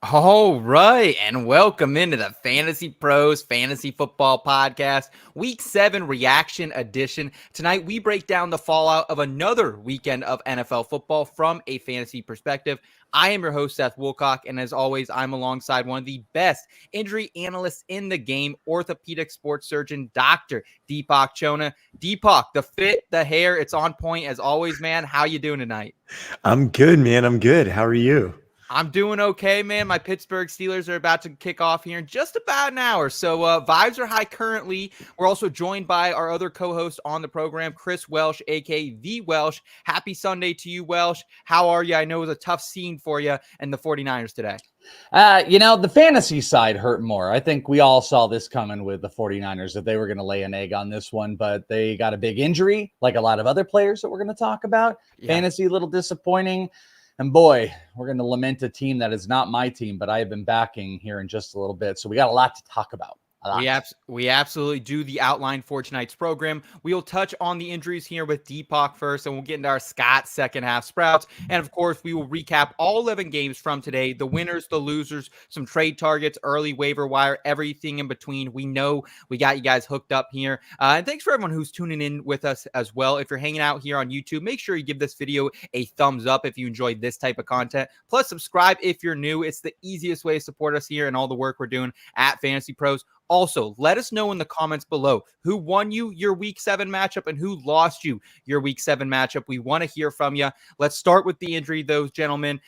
All right, and welcome into the Fantasy Pros Fantasy Football Podcast, Week 7 Reaction Edition. Tonight, we break down the fallout of another weekend of NFL football from a fantasy perspective. I am your host, Seth Woolcock, and as always, I'm alongside one of the best injury analysts in the game, orthopedic sports surgeon, Dr. Deepak Chona. Deepak, the fit, the hair, it's on point as always, man. How you doing tonight? I'm good, man. I'm good. How are you? I'm doing okay, man. My Pittsburgh Steelers are about to kick off here in just about an hour. So vibes are high currently. We're also joined by our other co-host on the program, Chris Welsh, a.k.a. The Welsh. Happy Sunday to you, Welsh. How are you? I know it was a tough scene for you and the 49ers today. The fantasy side hurt more. I think we all saw this coming with the 49ers, that they were going to lay an egg on this one, but they got a big injury, like a lot of other players that we're going to talk about. Yeah. Fantasy, a little disappointing. And boy, we're going to lament a team that is not my team, but I have been backing here in just a little bit. So we got a lot to talk about. We absolutely do. The outline for tonight's program. We'll touch on the injuries here with Deepak first, and we'll get into our Scott second half sprouts. And of course, we will recap all 11 games from today, the winners, the losers, some trade targets, early waiver wire, everything in between. We know we got you guys hooked up here. And thanks for everyone who's tuning in with us as well. If you're hanging out here on YouTube, make sure you give this video a thumbs up if you enjoyed this type of content. Plus, subscribe if you're new. It's the easiest way to support us here and all the work we're doing at Fantasy Pros. Also, let us know in the comments below who won you your Week 7 matchup and who lost you your Week 7 matchup. We want to hear from you. Let's start with the injury, those gentlemen.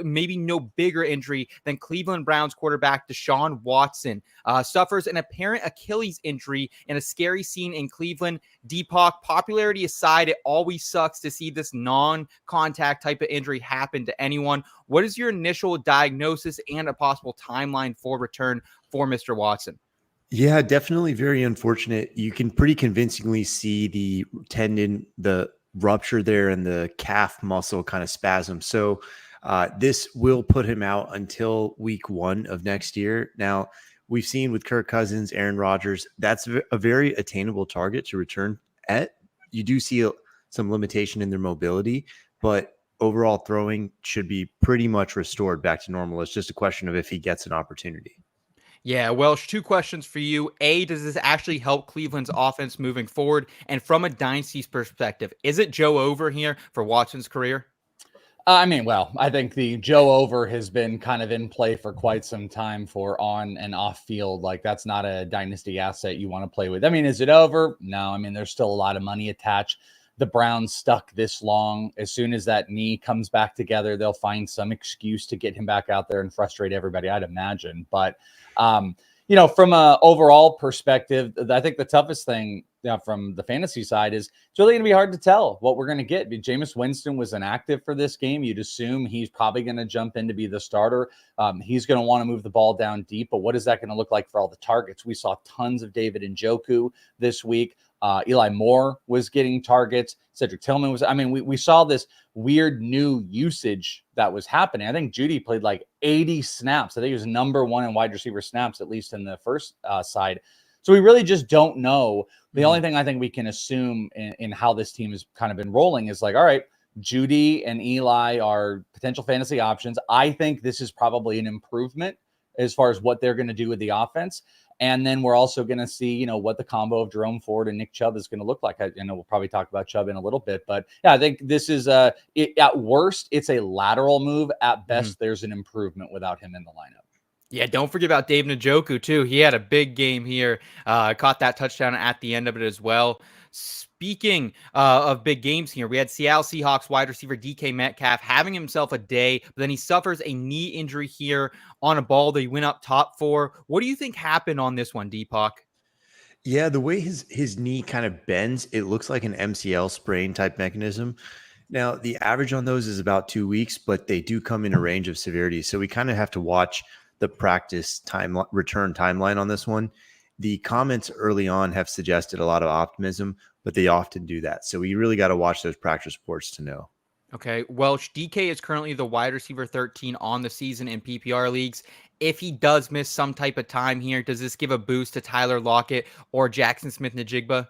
Maybe no bigger injury than Cleveland Browns quarterback Deshaun Watson suffers an apparent Achilles injury in a scary scene in Cleveland. Deepak, popularity aside, it always sucks to see this non-contact type of injury happen to anyone. What is your initial diagnosis and a possible timeline for return for Mr. Watson? Yeah, definitely very unfortunate. You can pretty convincingly see the tendon, the rupture there, and the calf muscle kind of spasm. So this will put him out until week 1 of next year. Now, we've seen with Kirk Cousins, Aaron Rodgers, that's a very attainable target to return at. You do see some limitation in their mobility, but overall throwing should be pretty much restored back to normal. It's just a question of if he gets an opportunity. Yeah, Welsh, two questions for you. A, does this actually help Cleveland's offense moving forward? And from a dynasty's perspective, is it Joe over here for Watson's career? I mean, well, I think the Joe over has been kind of in play for quite some time for on and off field. Like, that's not a dynasty asset you want to play with. I mean, is it over? No. I mean, there's still a lot of money attached. The Browns stuck this long. As soon as that knee comes back together, they'll find some excuse to get him back out there and frustrate everybody, I'd imagine. But, from an overall perspective, I think the toughest thing from the fantasy side is it's really going to be hard to tell what we're going to get. Jameis Winston was inactive for this game. You'd assume he's probably going to jump in to be the starter. He's going to want to move the ball down deep, but what is that going to look like for all the targets? We saw tons of David Njoku this week. Eli Moore was getting targets. Cedric Tillman was, we saw this weird new usage that was happening. I think Judy played like 80 snaps. I think he was number one in wide receiver snaps, at least in the first side. So we really just don't know. The only thing I think we can assume in how this team has kind of been rolling is like, all right, Judy and Eli are potential fantasy options. I think this is probably an improvement as far as what they're going to do with the offense. And then we're also going to see, what the combo of Jerome Ford and Nick Chubb is going to look like. I know we'll probably talk about Chubb in a little bit, but yeah, I think this is at worst, it's a lateral move. At best, there's an improvement without him in the lineup. Yeah, don't forget about David Njoku, too. He had a big game here. Caught that touchdown at the end of it as well. Speaking of big games here, we had Seattle Seahawks wide receiver DK Metcalf having himself a day, but then he suffers a knee injury here on a ball that he went up top for. What do you think happened on this one, Deepak? Yeah, the way his knee kind of bends, it looks like an MCL sprain type mechanism. Now, the average on those is about 2 weeks, but they do come in a range of severity. So we kind of have to watch the practice return timeline on this one. The comments early on have suggested a lot of optimism, but they often do that. So we really got to watch those practice reports to know. Okay, Welch, DK is currently the wide receiver 13 on the season in PPR leagues. If he does miss some type of time here, does this give a boost to Tyler Lockett or Jackson Smith-Njigba?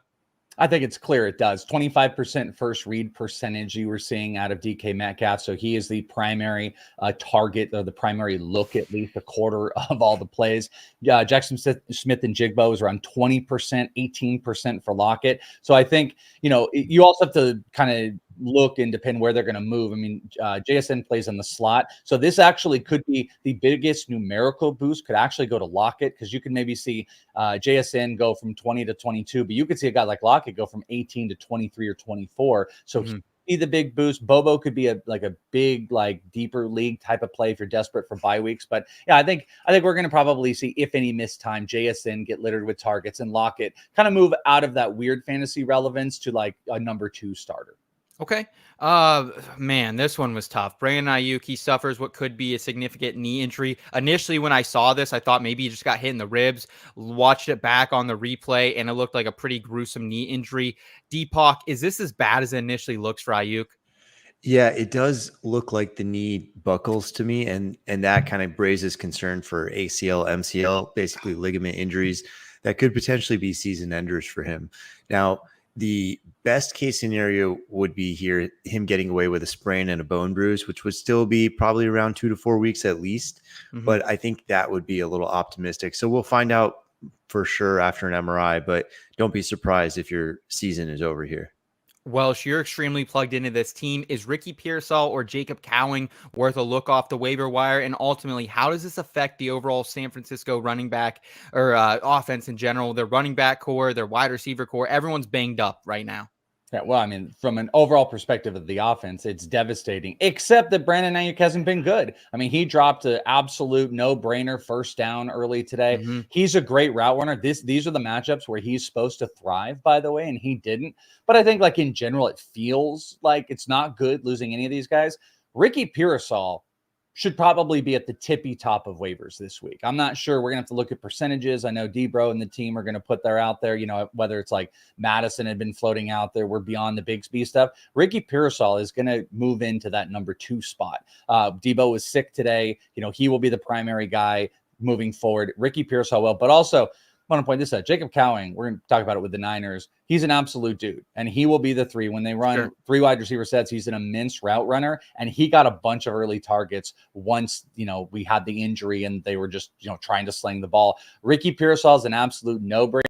I think it's clear it does. 25% first read percentage you were seeing out of DK Metcalf. So he is the primary target, or the primary look, at least a quarter of all the plays. Jackson Smith-Njigba was around 20%, 18% for Lockett. So I think, you also have to kind of look and depend where they're going to move. I mean, JSN plays in the slot. So this actually could be the biggest numerical boost, could actually go to Lockett, because you can maybe see JSN go from 20 to 22, but you could see a guy like Lockett go from 18 to 23 or 24. So he'd be the big boost. Bobo could be a big, deeper league type of play if you're desperate for bye weeks. But yeah, I think we're going to probably see, if any missed time, JSN get littered with targets and Lockett kind of move out of that weird fantasy relevance to like a number 2 starter. Okay. Man, this one was tough. Brandon Aiyuk, he suffers what could be a significant knee injury. Initially, when I saw this, I thought maybe he just got hit in the ribs. Watched it back on the replay, and it looked like a pretty gruesome knee injury. Deepak, is this as bad as it initially looks for Aiyuk? Yeah, it does look like the knee buckles to me, and that kind of raises concern for ACL, MCL, basically ligament injuries that could potentially be season enders for him. Now, the best case scenario would be here him getting away with a sprain and a bone bruise, which would still be probably around 2 to 4 weeks at least. But I think that would be a little optimistic. So we'll find out for sure after an MRI, but don't be surprised if your season is over here. Welsh, you're extremely plugged into this team. Is Ricky Pearsall or Jacob Cowing worth a look off the waiver wire? And ultimately, how does this affect the overall San Francisco running back or offense in general? Their running back core, their wide receiver core, everyone's banged up right now. Yeah, well, I mean, from an overall perspective of the offense, it's devastating, except that Brandon Aiyuk hasn't been good. I mean, he dropped an absolute no-brainer first down early today. He's a great route runner. These are the matchups where he's supposed to thrive, by the way, and he didn't. But I think, in general, it feels like it's not good losing any of these guys. Ricky Pearsall should probably be at the tippy top of waivers this week. I'm not sure. We're going to have to look at percentages. I know Debro and the team are going to put their out there, whether it's like Madison had been floating out there. We're beyond the Bigsby stuff. Ricky Pearsall is going to move into that number 2 spot. Debo was sick today. He will be the primary guy. moving forward. Ricky Pearsall will, but also I want to point this out. Jacob Cowing, we're going to talk about it with the Niners. He's an absolute dude, and he will be the 3 when they run 3 wide receiver sets. He's an immense route runner, and he got a bunch of early targets once, we had the injury and they were just, trying to sling the ball. Ricky Pearsall is an absolute no-brainer.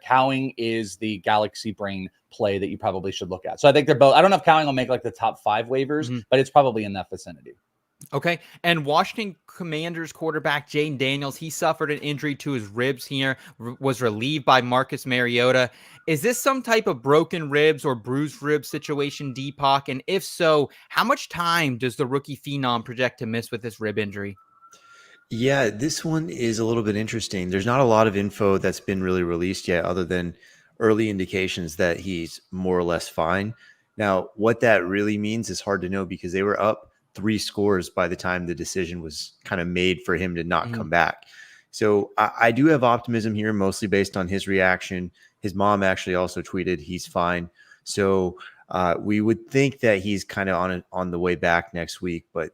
Cowing is the galaxy brain play that you probably should look at. So I think they're both. I don't know if Cowing will make like the top 5 waivers, but it's probably in that vicinity. Okay. And Washington Commanders quarterback Jayden Daniels, he suffered an injury to his ribs here, was relieved by Marcus Mariota. Is this some type of broken ribs or bruised rib situation, Deepak? And if so, how much time does the rookie phenom project to miss with this rib injury? Yeah, this one is a little bit interesting. There's not a lot of info that's been really released yet other than early indications that he's more or less fine. Now, what that really means is hard to know because they were up 3 scores by the time the decision was kind of made for him to not come back. So I do have optimism here, mostly based on his reaction. His mom actually also tweeted he's fine. So we would think that he's kind of on the way back next week, but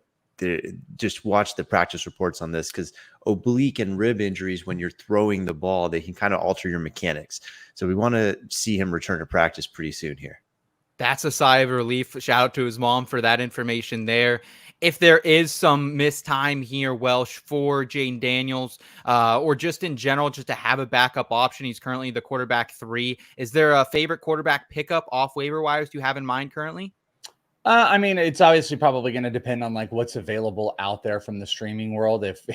just watch the practice reports on this because oblique and rib injuries, when you're throwing the ball, they can kind of alter your mechanics. So we want to see him return to practice pretty soon here. That's a sigh of relief. Shout out to his mom for that information there. If there is some missed time here, Welsh, for Jayden Daniels, or just in general, just to have a backup option, he's currently the quarterback 3. Is there a favorite quarterback pickup off waiver wires you have in mind currently? I mean, it's obviously probably going to depend on like what's available out there from the streaming world. If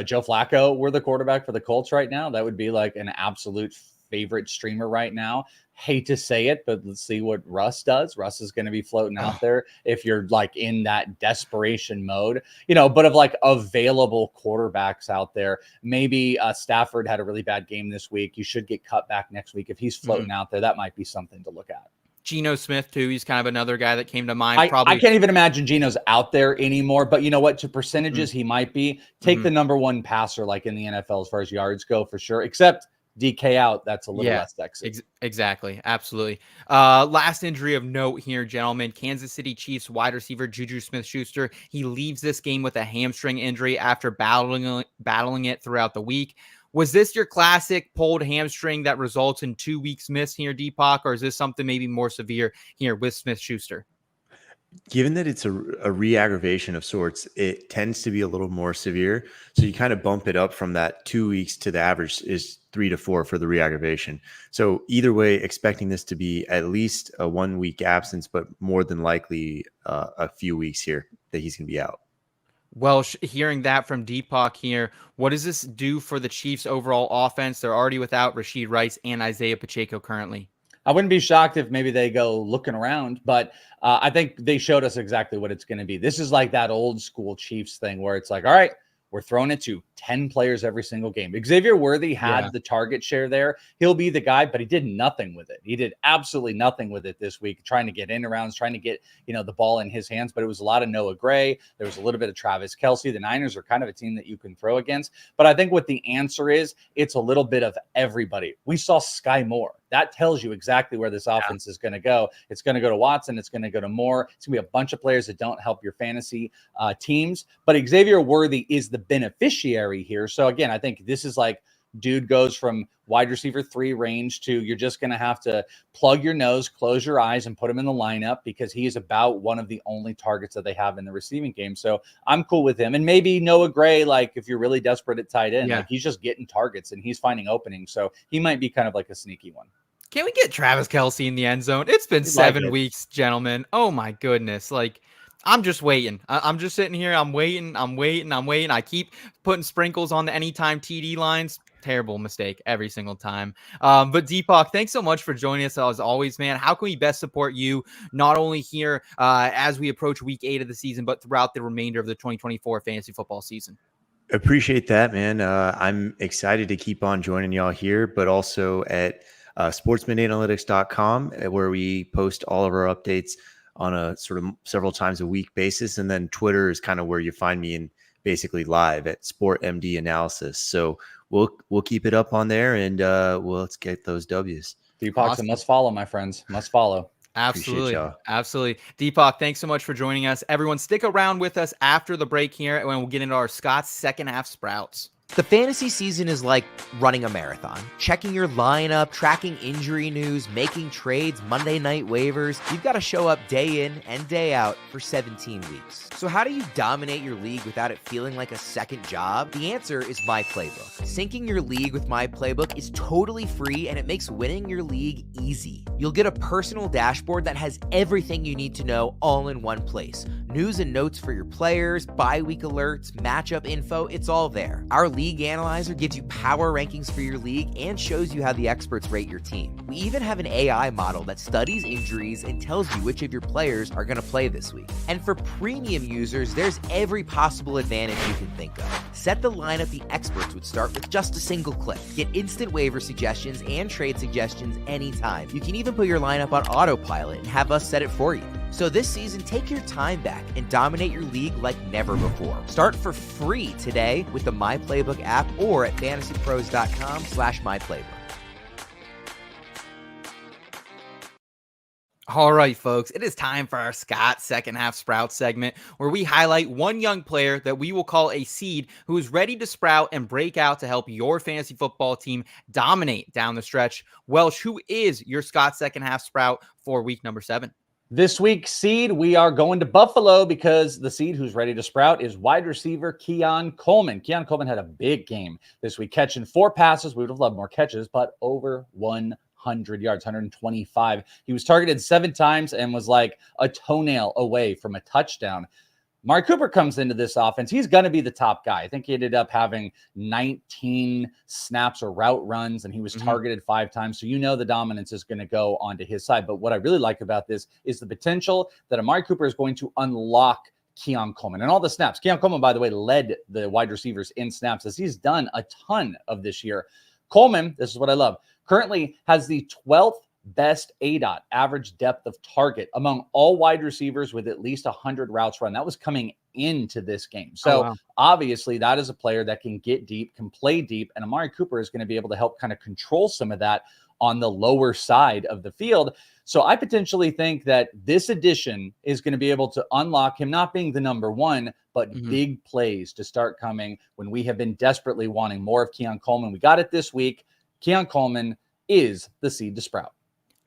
Joe Flacco were the quarterback for the Colts right now, that would be like an absolute favorite streamer right now. Hate to say it, but let's see what Russ does. Russ is going to be floating out there if you're like in that desperation mode, but of like available quarterbacks out there, maybe Stafford had a really bad game this week. You should get cut back next week. If he's floating out there, that might be something to look at. Geno Smith, too. He's kind of another guy that came to mind. I can't even imagine Geno's out there anymore, but you know what? To percentages, he might be. Take the number 1 passer like in the NFL as far as yards go for sure, except DK out. That's a little less sexy. Exactly. Absolutely. Last injury of note here, gentlemen. Kansas City Chiefs wide receiver JuJu Smith-Schuster. He leaves this game with a hamstring injury after battling it throughout the week. Was this your classic pulled hamstring that results in 2 weeks miss here, Deepak, or is this something maybe more severe here with Smith-Schuster? Given that it's a re-aggravation of sorts, it tends to be a little more severe. So you kind of bump it up from that 2 weeks to the average is 3 to 4 for the re-aggravation. So either way, expecting this to be at least a 1 week absence, but more than likely a few weeks here that he's going to be out. Well, hearing that from Deepak here, what does this do for the Chiefs' overall offense? They're already without Rashid Rice and Isaiah Pacheco currently. I wouldn't be shocked if maybe they go looking around, but I think they showed us exactly what it's going to be. This is like that old school Chiefs thing where it's like, all right, we're throwing it to 10 players every single game. Xavier Worthy had the target share there. He'll be the guy, but he did nothing with it. He did absolutely nothing with it this week, trying to get in arounds, trying to get, the ball in his hands. But it was a lot of Noah Gray. There was a little bit of Travis Kelce. The Niners are kind of a team that you can throw against. But I think what the answer is, it's a little bit of everybody. We saw Sky Moore. That tells you exactly where this offense is going to go. It's going to go to Watson. It's going to go to Moore. It's going to be a bunch of players that don't help your fantasy teams. But Xavier Worthy is the beneficiary here. So again, I think this is like dude goes from wide receiver 3 range to you're just going to have to plug your nose, close your eyes, and put him in the lineup because he is about one of the only targets that they have in the receiving game. So I'm cool with him. And maybe Noah Gray, like if you're really desperate at tight end, like he's just getting targets and he's finding openings. So he might be kind of like a sneaky one. Can we get Travis Kelce in the end zone? It's been 7 weeks, gentlemen. Oh my goodness. Like, I'm just waiting. I'm just sitting here. I'm waiting. I keep putting sprinkles on the anytime TD lines. Terrible mistake every single time. But Deepak, thanks so much for joining us as always, man. How can we best support you, not only here as we approach week 8 of the season, but throughout the remainder of the 2024 fantasy football season? Appreciate that, man. I'm excited to keep on joining y'all here, but also at sportsmananalytics.com, where we post all of our updates on a sort of several times a week basis. And then Twitter is kind of where you find me in basically live at SportMD Analysis. So we'll keep it up on there and let's get those W's. Deepak's a must follow, my friends. Must follow. Appreciate Absolutely. y'all. Absolutely. Deepak, thanks so much for joining us. Everyone, stick around with us after the break here, and we'll get into our Scott's second half sprouts. The fantasy season is like running a marathon. Checking your lineup, tracking injury news, making trades, Monday night waivers. You've got to show up day in and day out for 17 weeks. So how do you dominate your league without it feeling like a second job? The answer is My Playbook. Syncing your league with My Playbook is totally free, and it makes winning your league easy. You'll get a personal dashboard that has everything you need to know all in one place. News and notes for your players, bye-week alerts, matchup info, it's all there. Our League Analyzer gives you power rankings for your league and shows you how the experts rate your team. We even have an AI model that studies injuries and tells you which of your players are going to play this week. And for premium users, there's every possible advantage you can think of. Set the lineup the experts would start with just a single click. Get instant waiver suggestions and trade suggestions anytime. You can even put your lineup on autopilot and have us set it for you. So this season, take your time back and dominate your league like never before. Start for free today with the My Playbook app or at FantasyPros.com/MyPlaybook. All right, folks, it is time for our Scott second half sprout segment, where we highlight one young player that we will call a seed who is ready to sprout and break out to help your fantasy football team dominate down the stretch. Welsh, who is your Scott second half sprout for week number 7? This week's seed, we are going to Buffalo because the seed who's ready to sprout is wide receiver Keon Coleman. Keon Coleman had a big game this week, catching 4 passes. We would have loved more catches, but over 100 yards, 125. He was targeted 7 times and was like a toenail away from a touchdown. Amari Cooper comes into this offense. He's going to be the top guy. I think he ended up having 19 snaps or route runs, and he was targeted 5 times. So you know the dominance is going to go onto his side. But what I really like about this is the potential that Amari Cooper is going to unlock Keon Coleman and all the snaps. Keon Coleman, by the way, led the wide receivers in snaps as he's done a ton of this year. Coleman, this is what I love, currently has the 12th best ADOT, average depth of target, among all wide receivers with at least 100 routes run. That was coming into this game. So obviously that is a player that can get deep, can play deep, and Amari Cooper is going to be able to help kind of control some of that on the lower side of the field. So I potentially think that this addition is going to be able to unlock him not being the number 1, but big plays to start coming when we have been desperately wanting more of Keon Coleman. We got it this week. Keon Coleman is the seed to sprout.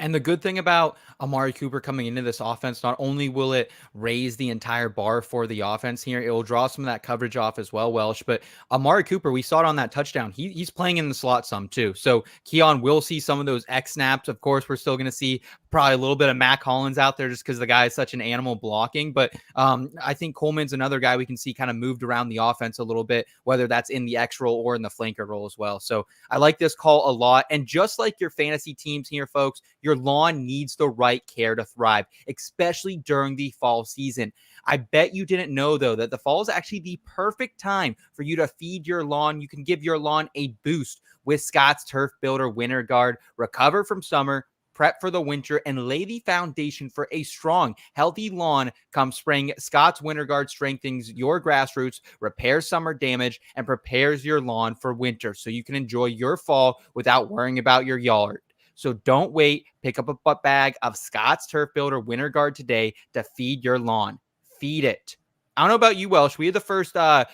And the good thing about Amari Cooper coming into this offense, not only will it raise the entire bar for the offense here, it will draw some of that coverage off as well, Welsh. But Amari Cooper, we saw it on that touchdown. He's playing in the slot some too. So Keon will see some of those X snaps. Of course, we're still going to see probably a little bit of Mac Hollins out there just because the guy is such an animal blocking. But I think Coleman's another guy we can see kind of moved around the offense a little bit, whether that's in the X role or in the flanker role as well. So I like this call a lot. And just like your fantasy teams here, folks, your lawn needs the right care to thrive, especially during the fall season. I bet you didn't know, though, that the fall is actually the perfect time for you to feed your lawn. You can give your lawn a boost with Scott's Turf Builder Winter Guard. Recover from summer, prep for the winter, and lay the foundation for a strong, healthy lawn come spring. Scott's Winter Guard strengthens your grass roots, repairs summer damage, and prepares your lawn for winter so you can enjoy your fall without worrying about your yard. So don't wait. Pick up a bag of Scott's Turf Builder Winter Guard today to feed your lawn. Feed it. I don't know about you, Welsh. We had the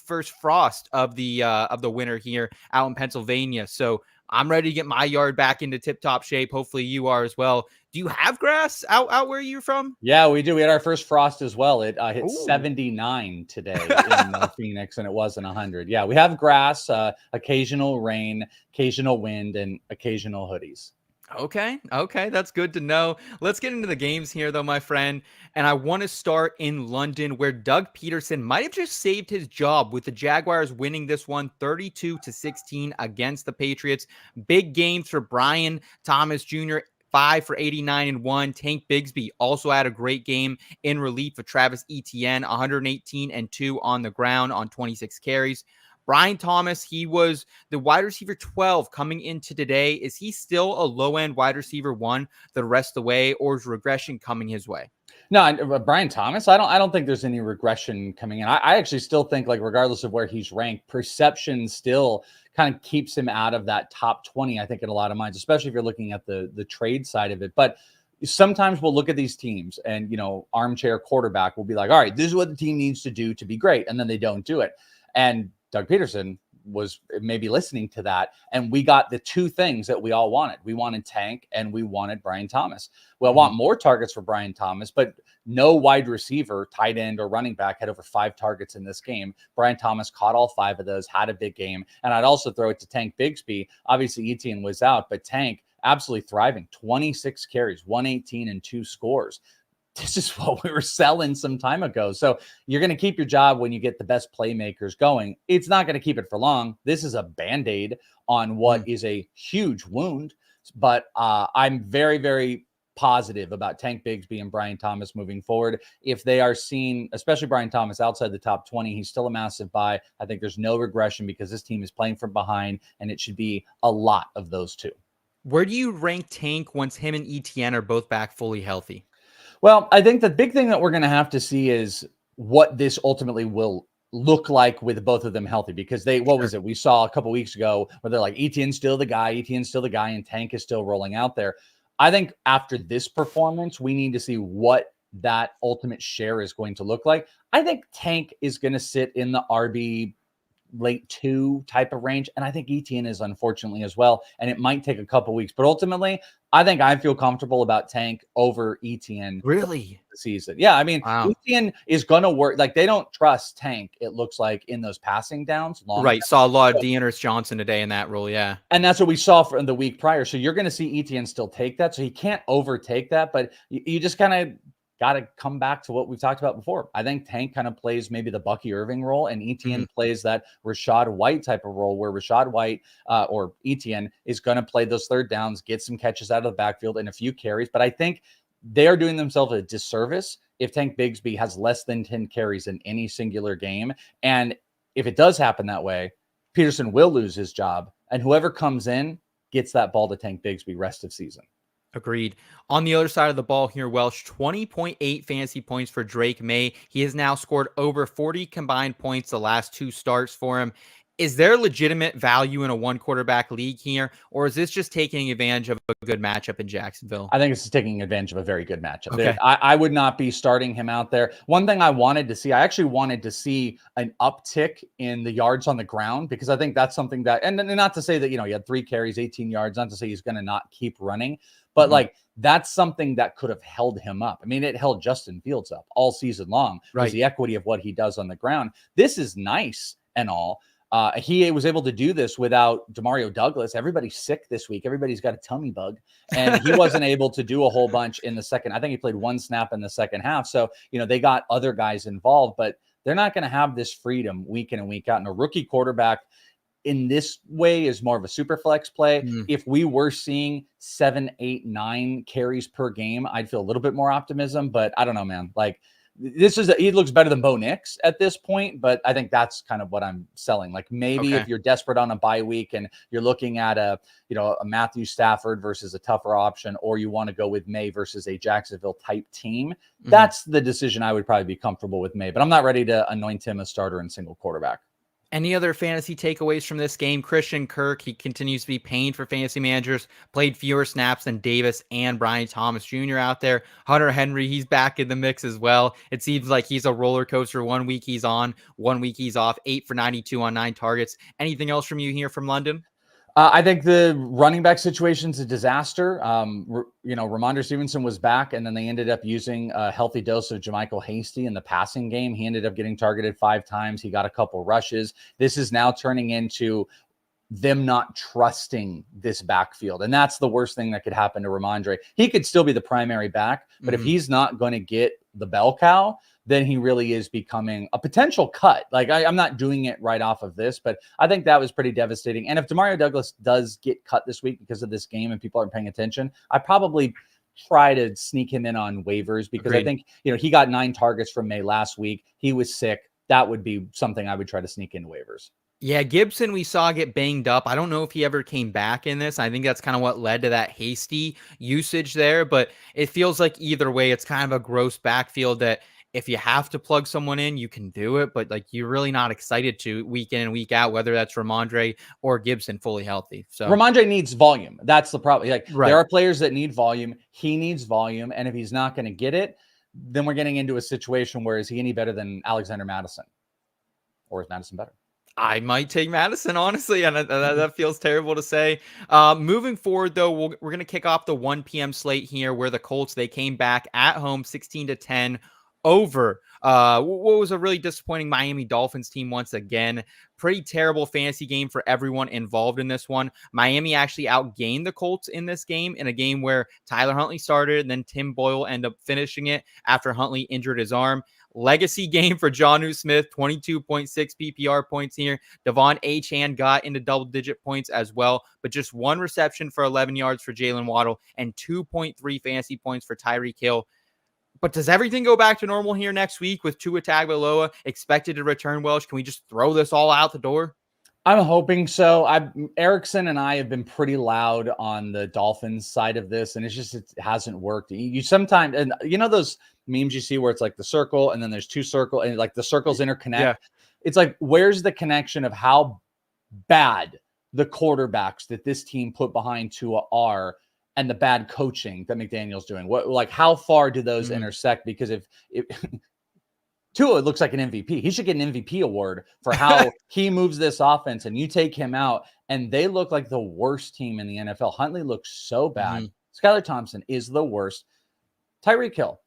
first frost of the winter here out in Pennsylvania. So I'm ready to get my yard back into tip-top shape. Hopefully you are as well. Do you have grass out where you're from? Yeah, we do. We had our first frost as well. It hit 79 today in Phoenix, and it wasn't 100. Yeah, we have grass, occasional rain, occasional wind, and occasional hoodies. Okay, that's good to know. Let's get into the games here, though, my friend. And I want to start in London, where Doug Peterson might have just saved his job with the Jaguars winning this one 32-16 against the Patriots. Big games for Brian Thomas Jr., 5 for 89 and 1. Tank Bigsby also had a great game in relief of Travis Etienne, 118 and 2 on the ground on 26 carries. Brian Thomas, he was the wide receiver 12 coming into today. Is he still a low-end wide receiver 1 the rest of the way, or is regression coming his way? No, Brian Thomas, I don't think there's any regression coming in. I actually still think, like, regardless of where he's ranked, perception still kind of keeps him out of that top 20, I think, in a lot of minds, especially if you're looking at the trade side of it. But sometimes we'll look at these teams and, armchair quarterback will be like, all right, this is what the team needs to do to be great. And then they don't do it. And Doug Peterson was maybe listening to that. And we got the two things that we all wanted. We wanted Tank and we wanted Brian Thomas. Well, I want more targets for Brian Thomas, but no wide receiver, tight end, or running back had over 5 targets in this game. Brian Thomas caught all 5 of those, had a big game. And I'd also throw it to Tank Bigsby. Obviously, Etienne was out, but Tank absolutely thriving. 26 carries, 118, and 2 scores. This is what we were selling some time ago. So you're going to keep your job when you get the best playmakers going. It's not going to keep it for long. This is a Band-Aid on what is a huge wound. But I'm very, very positive about Tank Bigsby and Brian Thomas moving forward. If they are seen, especially Brian Thomas, outside the top 20, he's still a massive buy. I think there's no regression because this team is playing from behind, and it should be a lot of those two. Where do you rank Tank once him and Etienne are both back fully healthy? Well, I think the big thing that we're going to have to see is what this ultimately will look like with both of them healthy, because what was it? We saw a couple weeks ago where they're like, Etienne's still the guy, and Tank is still rolling out there. I think after this performance, we need to see what that ultimate share is going to look like. I think Tank is going to sit in the RB late 2 type of range. And I think Etienne is, unfortunately, as well. And it might take a couple weeks, but ultimately I think I feel comfortable about Tank over Etienne. Really? The season. Yeah. I mean, wow. Etienne is going to work. Like, they don't trust Tank, it looks like, in those passing downs. Right. Saw a lot of Dearness Johnson today in that role. Yeah. And that's what we saw from the week prior. So you're going to see Etienne still take that. So he can't overtake that, but you just kind of got to come back to what we've talked about before. I think Tank kind of plays maybe the Bucky Irving role, and Etienne plays that Rachaad White type of role, where Rachaad White or Etienne is going to play those third downs, get some catches out of the backfield and a few carries. But I think they are doing themselves a disservice if Tank Bigsby has less than 10 carries in any singular game. And if it does happen that way, Peterson will lose his job, and whoever comes in gets that ball to Tank Bigsby rest of season. Agreed. On the other side of the ball here, Welsh, 20.8 fantasy points for Drake May. He has now scored over 40 combined points the last 2 starts for him. Is there legitimate value in a 1-quarterback league here, or is this just taking advantage of a good matchup in Jacksonville? I think it's taking advantage of a very good matchup. Okay. I would not be starting him out there. One thing I actually wanted to see an uptick in the yards on the ground, because I think that's something that, and not to say that, he had 3 carries, 18 yards, not to say he's going to not keep running, but like, that's something that could have held him up. I mean, it held Justin Fields up all season long. Right. Was the equity of what he does on the ground. This is nice and all. He was able to do this without Demario Douglas. Everybody's sick this week. Everybody's got a tummy bug, and he wasn't able to do a whole bunch in the second. I think he played 1 snap in the second half. So, they got other guys involved, but they're not going to have this freedom week in and week out. And a rookie quarterback in this way is more of a super flex play. If we were seeing 7, 8, 9 carries per game, I'd feel a little bit more optimism, but I don't know, man. Like, he looks better than Bo Nix at this point, but I think that's kind of what I'm selling. Like, maybe if you're desperate on a bye week and you're looking at a Matthew Stafford versus a tougher option, or you want to go with May versus a Jacksonville type team, that's the decision I would probably be comfortable with May, but I'm not ready to anoint him a starter in single quarterback. Any other fantasy takeaways from this game? Christian Kirk, he continues to be pained for fantasy managers, played fewer snaps than Davis and Brian Thomas Jr. out there. Hunter Henry, he's back in the mix as well. It seems like he's a roller coaster. 1 week he's on, 1 week he's off, 8 for 92 on 9 targets. Anything else from you here from London? I think the running back situation's a disaster. Ramondre Stevenson was back, and then they ended up using a healthy dose of JaMychal Hasty in the passing game. He ended up getting targeted 5 times. He got a couple rushes. This is now turning into them not trusting this backfield. And that's the worst thing that could happen to Ramondre. He could still be the primary back, but if he's not going to get the bell cow, then he really is becoming a potential cut. Like, I'm not doing it right off of this, but I think that was pretty devastating. And if Demario Douglas does get cut this week because of this game and people aren't paying attention, I probably try to sneak him in on waivers, because I think, he got 9 targets from May last week. He was sick. That would be something I would try to sneak into waivers. Yeah, Gibson we saw get banged up. I don't know if he ever came back in this. I think that's kind of what led to that hasty usage there, but it feels like either way, it's kind of a gross backfield that if you have to plug someone in, you can do it, but like you're really not excited to week in and week out, whether that's Ramondre or Gibson fully healthy. So Ramondre needs volume. That's the problem. Like Right. there are players that need volume. He needs volume. And if he's not going to get it, then we're getting into a situation where is he any better than Alexander Madison? Or is Madison better? I might take Madison, honestly, and that feels terrible to say. Moving forward, though, we're going to kick off the 1 p.m. slate here where the Colts, they came back at home 16-10 over what was a really disappointing Miami Dolphins team once again. Pretty terrible fantasy game for everyone involved in this one. Miami actually outgained the Colts in this game, in a game where Tyler Huntley started and then Tim Boyle ended up finishing it after Huntley injured his arm. Legacy game for JuJu Smith, 22.6 PPR points here. Devon Achane got into double-digit points as well, but just one reception for 11 yards for Jaylen Waddle and 2.3 fantasy points for Tyreek Hill. But does everything go back to normal here next week with Tua Tagovailoa expected to return Welsh? Can we just throw this all out the door? I'm hoping so. Erickson and I have been pretty loud on the Dolphins side of this, and it hasn't worked. You sometimes, and you know those memes you see where it's like the circle and then there's two circles and like the circles interconnect. Yeah. It's like, where's the connection of how bad the quarterbacks that this team put behind Tua are and the bad coaching that McDaniel's doing? What, like, how far do those intersect? Because if Tua looks like an MVP. He should get an MVP award for how he moves this offense. And you take him out, and they look like the worst team in the NFL. Huntley looks so bad. Skylar Thompson is the worst. Tyreek Hill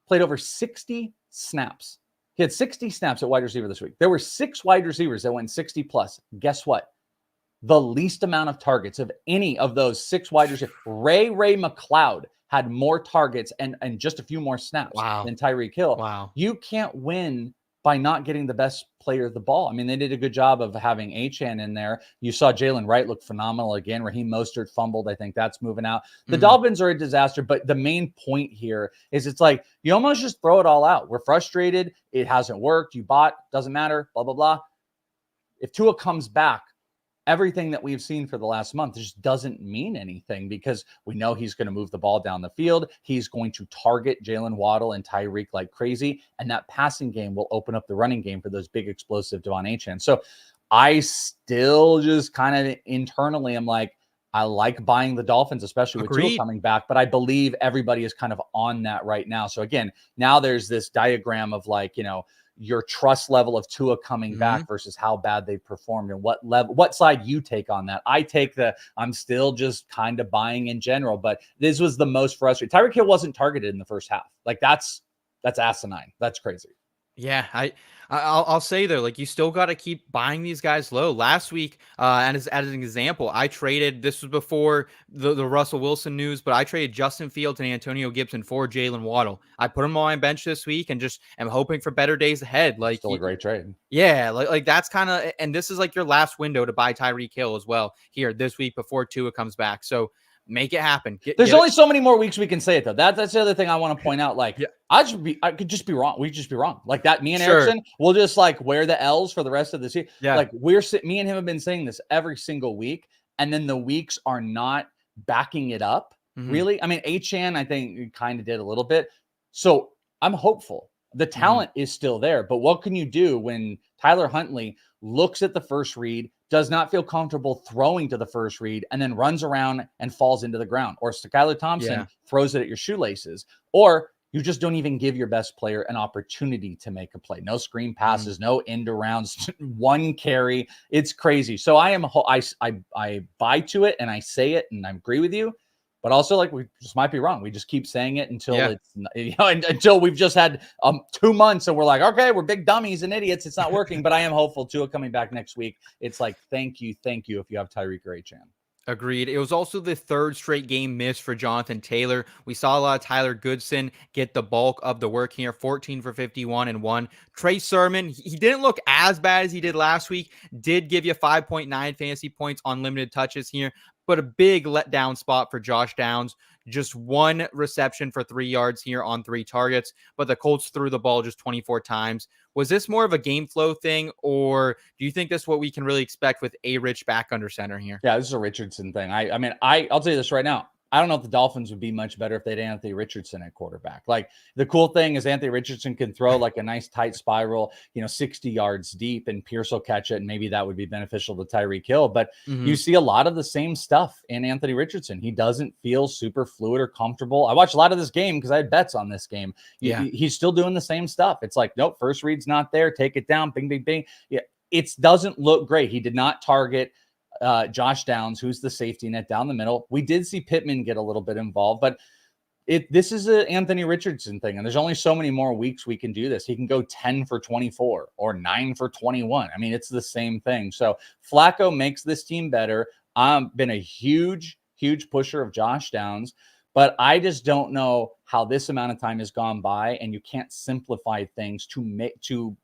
played over 60 snaps. He had 60 snaps at wide receiver this week. There were 6 wide receivers that went 60 plus. Guess what? The least amount of targets of any of those 6 wide receivers. Ray McLeod had more targets and just a few more snaps than Tyreek Hill. Wow. You can't win by not getting the best player of the ball. I mean, they did a good job of having Achane in there. You saw Jalen Wright look phenomenal again. Raheem Mostert fumbled. I think that's moving out. The Dolphins are a disaster, but the main point here is it's like you almost just throw it all out. We're frustrated. It hasn't worked. You bought. Doesn't matter. Blah, blah, blah. If Tua comes back, everything that we've seen for the last month just doesn't mean anything because we know he's going to move the ball down the field. He's going to target Jaylen Waddle and Tyreek like crazy. And that passing game will open up the running game for those big explosive Devon Achane. So I still just kind of internally am like, I like buying the Dolphins, especially with Tua coming back, but I believe everybody is kind of on that right now. So again, now there's this diagram of like, you know, your trust level of Tua coming back versus how bad they performed and what side you take on that. I take I'm still just kind of buying in general, but this was the most frustrating. Tyreek Hill wasn't targeted in the first half. Like that's asinine. That's crazy. Yeah, I'll say though, like you still got to keep buying these guys low. Last week, and as an example, I traded. This was before the Russell Wilson news, but I traded Justin Fields and Antonio Gibson for Jaylen Waddle. I put him on my bench this week and just am hoping for better days ahead. Like still a great trade. Yeah, like that's kind of, and this is like your last window to buy Tyreek Hill as well here this week before Tua comes back. So make it happen. There's only so many more weeks we can say it though. That's the other thing I want to point out. Like, I could just be wrong. We could just be wrong. Like that. Me and Erickson will just like wear the L's for the rest of this year. Yeah. Like me and him have been saying this every single week, and then the weeks are not backing it up. Really, I mean, Achane, I think kind of did a little bit. So I'm hopeful. The talent is still there, but what can you do when Tyler Huntley looks at the first read, does not feel comfortable throwing to the first read, and then runs around and falls into the ground? Or Skylar Thompson throws it at your shoelaces, or you just don't even give your best player an opportunity to make a play. No screen passes, no end arounds, one carry. It's crazy. So I buy to it and I say it and I agree with you. But also, like, we just might be wrong. We just keep saying it until it's, until we've just had 2 months and we're like, okay, we're big dummies and idiots. It's not working. But I am hopeful Tua coming back next week. It's like, thank you if you have Tyreek or Achane. Agreed. It was also the 3rd straight game missed for Jonathan Taylor. We saw a lot of Tyler Goodson get the bulk of the work here, 14 for 51 and 1. Trey Sermon, he didn't look as bad as he did last week, did give you 5.9 fantasy points on limited touches here, but a big letdown spot for Josh Downs. Just 1 reception for 3 yards here on 3 targets, but the Colts threw the ball just 24 times. Was this more of a game flow thing, or do you think this is what we can really expect with A-Rich back under center here? Yeah, this is a Richardson thing. I mean, I'll tell you this right now. I don't know if the Dolphins would be much better if they had Anthony Richardson at quarterback. Like, the cool thing is Anthony Richardson can throw like a nice tight spiral, 60 yards deep, and Pierce will catch it. And maybe that would be beneficial to Tyreek Hill. But you see a lot of the same stuff in Anthony Richardson. He doesn't feel super fluid or comfortable. I watched a lot of this game because I had bets on this game. He's still doing the same stuff. It's like, nope, first read's not there. Take it down. Bing, bing, bing. Yeah, it doesn't look great. He did not target Josh Downs, who's the safety net down the middle. We did see Pittman get a little bit involved, but this is an Anthony Richardson thing, and there's only so many more weeks we can do this. He can go 10 for 24 or 9 for 21. I mean, it's the same thing. So Flacco makes this team better. I've been a huge pusher of Josh Downs, but I just don't know how this amount of time has gone by, and you can't simplify things to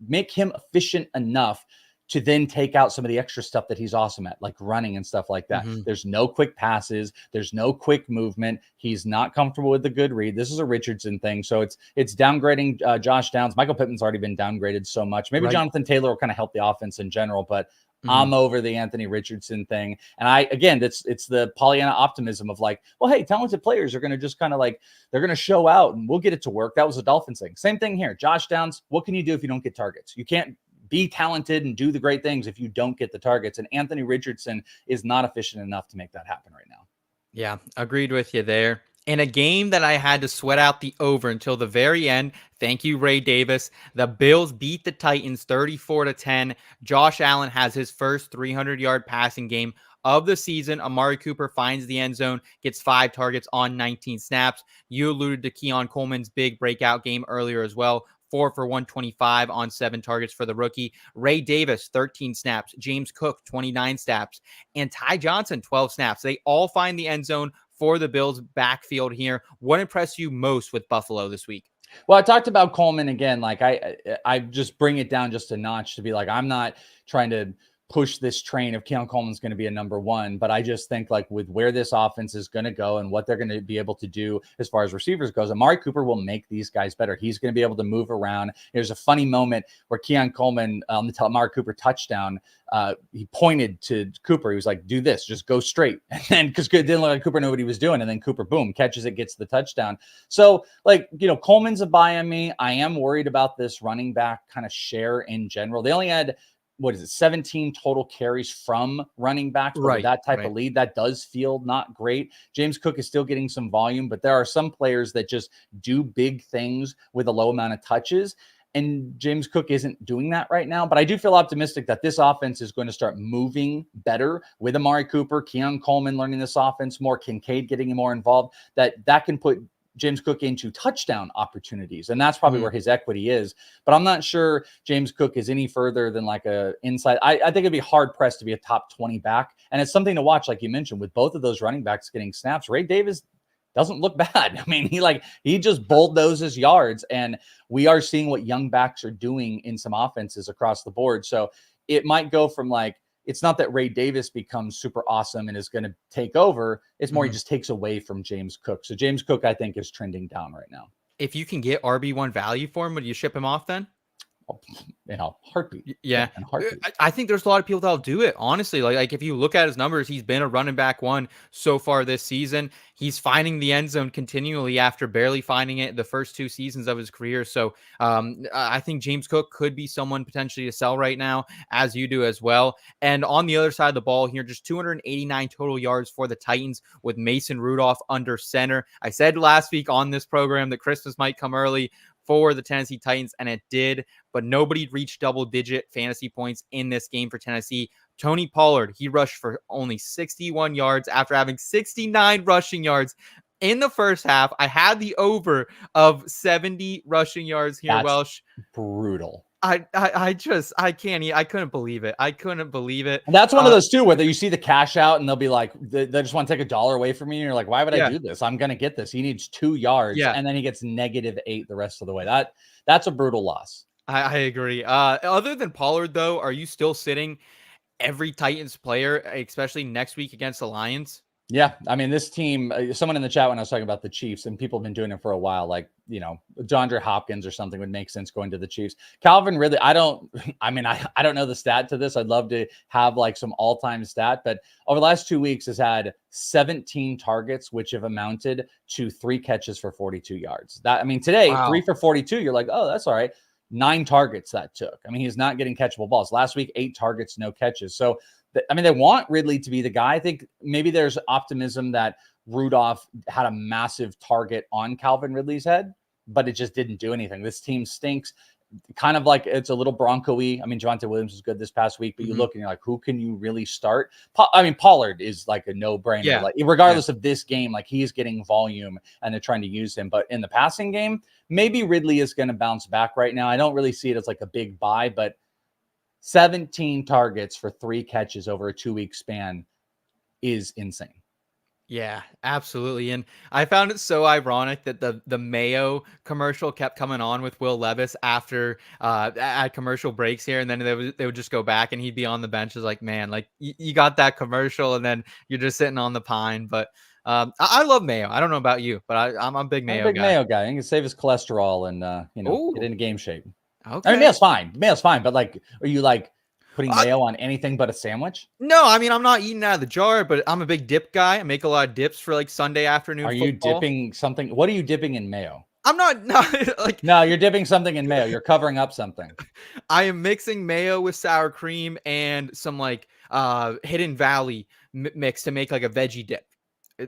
make him efficient enough to then take out some of the extra stuff that he's awesome at, like running and stuff like that. There's no quick passes. There's no quick movement. He's not comfortable with the good read. This is a Richardson thing. So it's downgrading Josh Downs. Michael Pittman's already been downgraded so much. Maybe Jonathan Taylor will kind of help the offense in general, but I'm over the Anthony Richardson thing. And it's the Pollyanna optimism of like, well, hey, talented players are going to just kind of like, they're going to show out and we'll get it to work. That was a Dolphins thing. Same thing here. Josh Downs, what can you do if you don't get targets? You can't be talented and do the great things if you don't get the targets. And Anthony Richardson is not efficient enough to make that happen right now. Yeah, agreed with you there. In a game that I had to sweat out the over until the very end, thank you, Ray Davis. The Bills beat the Titans 34-10. Josh Allen has his first 300-yard passing game of the season. Amari Cooper finds the end zone, gets 5 targets on 19 snaps. You alluded to Keon Coleman's big breakout game earlier as well. 4 for 125 on 7 targets for the rookie. Ray Davis, 13 snaps. James Cook, 29 snaps. And Ty Johnson, 12 snaps. They all find the end zone for the Bills backfield here. What impressed you most with Buffalo this week? Well, I talked about Coleman again. Like I just bring it down just a notch to be like, I'm not trying to push this train of Keon Coleman's going to be a number one, but I just think like with where this offense is going to go and what they're going to be able to do as far as receivers goes, Amari Cooper will make these guys better. He's going to be able to move around. There's a funny moment where Keon Coleman on the Amari Cooper touchdown, he pointed to Cooper. He was like, do this, just go straight. And then because it didn't look like Cooper knew what he was doing. And then Cooper, boom, catches it, gets the touchdown. So like, Coleman's a buy on me. I am worried about this running back kind of share in general. They only had 17 total carries from running backs, but with that type of lead, that does feel not great. James Cook is still getting some volume, but there are some players that just do big things with a low amount of touches. And James Cook isn't doing that right now, but I do feel optimistic that this offense is going to start moving better with Amari Cooper, Keon Coleman learning this offense more, Kincaid getting more involved, that can put James Cook into touchdown opportunities. And that's probably where his equity is. But I'm not sure James Cook is any further than like a inside. I think it'd be hard pressed to be a top 20 back. And it's something to watch, like you mentioned, with both of those running backs getting snaps. Ray Davis doesn't look bad. I mean, he just bulldozes yards. And we are seeing what young backs are doing in some offenses across the board. So it might go from like, it's not that Ray Davis becomes super awesome and is going to take over. It's more he just takes away from James Cook. So James Cook, I think, is trending down right now. If you can get RB1 value for him, would you ship him off then? Heartbeat. Yeah. I think there's a lot of people that'll do it. Honestly, like if you look at his numbers, he's been a running back one so far this season. He's finding the end zone continually after barely finding it the first 2 seasons of his career. So I think James Cook could be someone potentially to sell right now, as you do as well. And on the other side of the ball here, just 289 total yards for the Titans with Mason Rudolph under center. I said last week on this program that Christmas might come early for the Tennessee Titans, and it did, but nobody reached double-digit fantasy points in this game for Tennessee. Tony Pollard, he rushed for only 61 yards after having 69 rushing yards in the first half. I had the over of 70 rushing yards here, Welsh. Brutal. I couldn't believe it. And that's one of those too, where you see the cash out and they'll be like, they just want to take $1 away from you. And you're like, why would I do this? I'm going to get this. He needs 2 yards. And then he gets -8 the rest of the way. That's a brutal loss. I agree. Other than Pollard though, are you still sitting every Titans player, especially next week against the Lions? Yeah, I mean, this team, someone in the chat when I was talking about the Chiefs, and people have been doing it for a while, like, DeAndre Hopkins or something would make sense going to the Chiefs. Calvin Ridley, I don't know the stat to this. I'd love to have like some all-time stat, but over the last 2 weeks has had 17 targets, which have amounted to 3 catches for 42 yards. Today, Wow. 3 for 42, you're like, oh, that's all right. 9 targets that took. I mean, he's not getting catchable balls. Last week, 8 targets, no catches. So they want Ridley to be the guy. I think maybe there's optimism that Rudolph had a massive target on Calvin Ridley's head, but it just didn't do anything. This team stinks. Kind of like it's a little Bronco-y. I mean, Javonte Williams was good this past week, but you look and you're like, who can you really start? Pollard is like a no-brainer. Yeah. Like, regardless of this game, like he's getting volume and they're trying to use him. But in the passing game, maybe Ridley is going to bounce back right now. I don't really see it as like a big buy, but 17 targets for 3 catches over a 2-week span is insane. Yeah, absolutely. And I found it so ironic that the Mayo commercial kept coming on with Will Levis after at commercial breaks here, and then they would just go back and he'd be on the bench. It's like, man, like you got that commercial and then you're just sitting on the pine. But I love Mayo. I don't know about you, but I'm a big Mayo guy. Mayo guy. He can save his cholesterol and Ooh. get into game shape. Okay. I mean, Mayo's fine. But like, are you like putting mayo on anything but a sandwich? No, I mean, I'm not eating out of the jar, but I'm a big dip guy. I make a lot of dips for like Sunday afternoon Are football. you dipping something? What are you dipping in mayo? I'm not like. No, you're dipping something in mayo. You're covering up something. I am mixing mayo with sour cream and some like Hidden Valley mix to make like a veggie dip.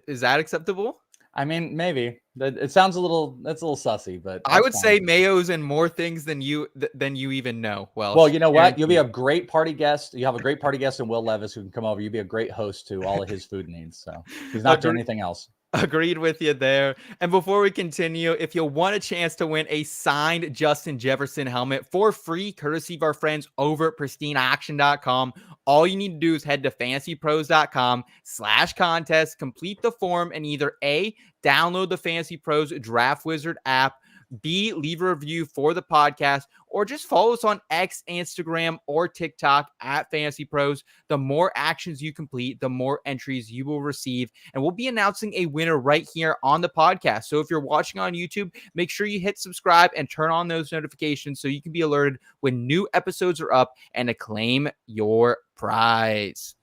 Is that acceptable? I mean, maybe. It sounds a little sussy, but I would fine. say mayo's in more things than you even know. Well, you know what? You'll be a great party guest. You have a great party guest in Will Levis who can come over. You'll be a great host to all of his food needs. So he's not doing anything else. Agreed with you there. And before we continue, if you want a chance to win a signed Justin Jefferson helmet for free, courtesy of our friends over at pristineaction.com, all you need to do is head to fantasypros.com/contest, complete the form, and either A, download the Fantasy Pros Draft Wizard app, B, leave a review for the podcast, or just follow us on X, Instagram, or TikTok at Fantasy Pros. The more actions you complete, the more entries you will receive. And we'll be announcing a winner right here on the podcast. So if you're watching on YouTube, make sure you hit subscribe and turn on those notifications so you can be alerted when new episodes are up and to claim your prize.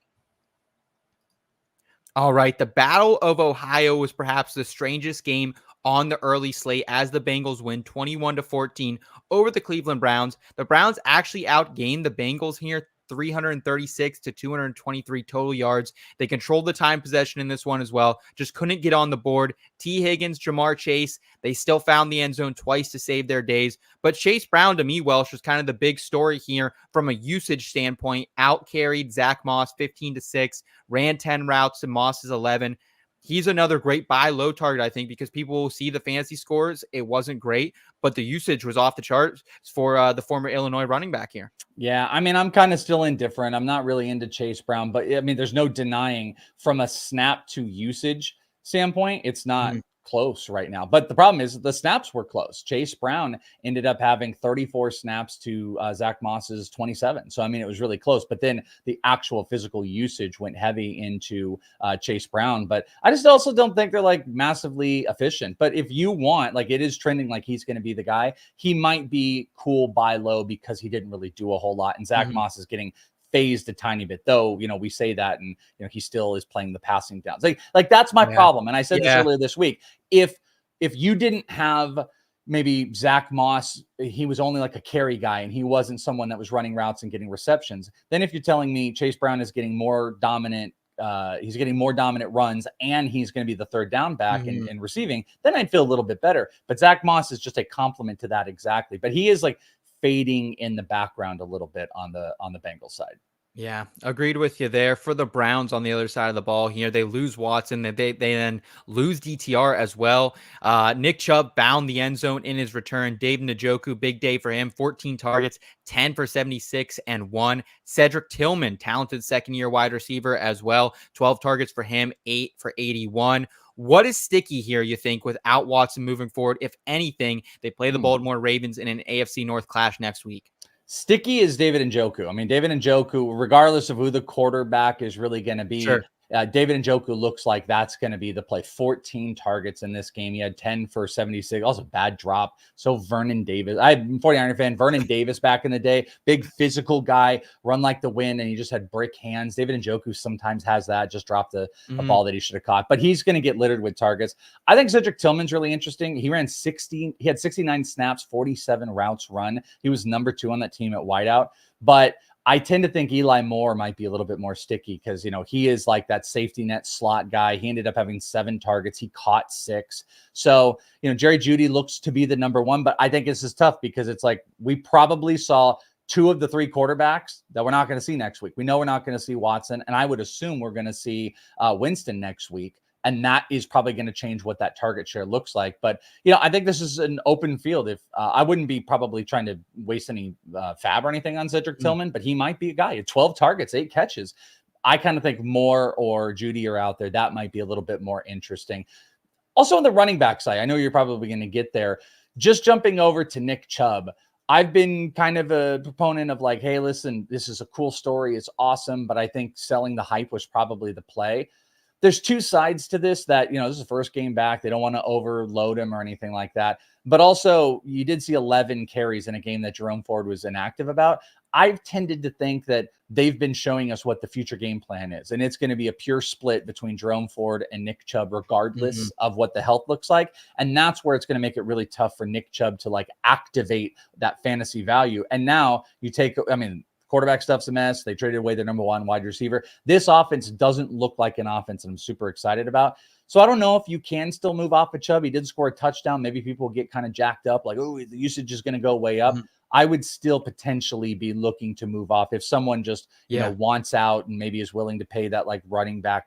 All right, the Battle of Ohio was perhaps the strangest game on the early slate as the Bengals win 21-14 over the Cleveland Browns. The Browns actually outgained the Bengals here 336 to 223 total yards. They controlled the time possession in this one as well. Just couldn't get on the board. T. Higgins, Jamar Chase, they still found the end zone twice to save their days. But Chase Brown to me, Welsh, was kind of the big story here from a usage standpoint. Out carried Zach Moss 15-6, ran 10 routes to Moss's 11. He's another great buy low target, I think, because people will see the fantasy scores. It wasn't great, but the usage was off the charts for the former Illinois running back here. Yeah, I mean, I'm kind of still indifferent. I'm not really into Chase Brown, but I mean, there's no denying from a snap to usage standpoint, it's not close right now. But the problem is the snaps were close. Chase Brown ended up having 34 snaps to Zach Moss's 27. So, I mean, it was really close. But then the actual physical usage went heavy into Chase Brown. But I just also don't think they're like massively efficient. But if you want, like it is trending like he's going to be the guy, he might be cool buy low because he didn't really do a whole lot. And Zach Moss is getting phased a tiny bit, though, we say that, and he still is playing the passing downs. Like that's my problem. And I said this earlier this week. If you didn't have maybe Zach Moss, he was only like a carry guy and he wasn't someone that was running routes and getting receptions. Then if you're telling me Chase Brown is getting more dominant, he's getting more dominant runs and he's going to be the third down back in receiving, then I'd feel a little bit better. But Zach Moss is just a compliment to that exactly. But he is like fading in the background a little bit on the Bengals side. Yeah, agreed with you there. For the Browns on the other side of the ball here, they lose Watson. They then lose DTR as well. Nick Chubb bound the end zone in his return. Dave Njoku, big day for him. 14 targets, 10 for 76 and 1. Cedric Tillman, talented second-year wide receiver as well. 12 targets for him, 8 for 81. What is sticky here, you think, without Watson moving forward? If anything, they play the Baltimore Ravens in an AFC North clash next week. Sticky is David Njoku. I mean, David Njoku, regardless of who the quarterback is really going to be, David Njoku looks like that's going to be the play. 14 targets in this game. He had 10 for 76. Also bad drop. So Vernon Davis. I'm a 49er fan. Vernon Davis back in the day. Big physical guy. Run like the wind. And he just had brick hands. David Njoku sometimes has that. Just dropped a ball that he should have caught. But he's going to get littered with targets. I think Cedric Tillman's really interesting. He ran 16. He had 69 snaps, 47 routes run. He was number 2 on that team at wideout. But I tend to think Eli Moore might be a little bit more sticky because, you know, he is like that safety net slot guy. He ended up having 7 targets. He caught 6. So, you know, Jerry Jeudy looks to be the number 1, but I think this is tough because it's like we probably saw 2 of the 3 quarterbacks that we're not going to see next week. We know we're not going to see Watson, and I would assume we're going to see Winston next week. And that is probably going to change what that target share looks like. But, you know, I think this is an open field. If I wouldn't be probably trying to waste any fab or anything on Cedric Tillman, but he might be a guy. 12 targets, 8 catches. I kind of think Moore or Jeudy are out there. That might be a little bit more interesting. Also on the running back side, I know you're probably going to get there. Just jumping over to Nick Chubb. I've been kind of a proponent of like, hey, listen, this is a cool story. It's awesome. But I think selling the hype was probably the play. There's 2 sides to this that, you know, this is the first game back. They don't want to overload him or anything like that. But also, you did see 11 carries in a game that Jerome Ford was inactive about. I've tended to think that they've been showing us what the future game plan is. And it's going to be a pure split between Jerome Ford and Nick Chubb, regardless of what the health looks like. And that's where it's going to make it really tough for Nick Chubb to like activate that fantasy value. And now you take, I mean, quarterback stuff's a mess. They traded away their number 1 wide receiver. This offense doesn't look like an offense I'm super excited about. So I don't know if you can still move off of Chubb. He did score a touchdown. Maybe people get kind of jacked up like, oh, the usage is going to go way up. I would still potentially be looking to move off if someone just, you know, wants out and maybe is willing to pay that like running back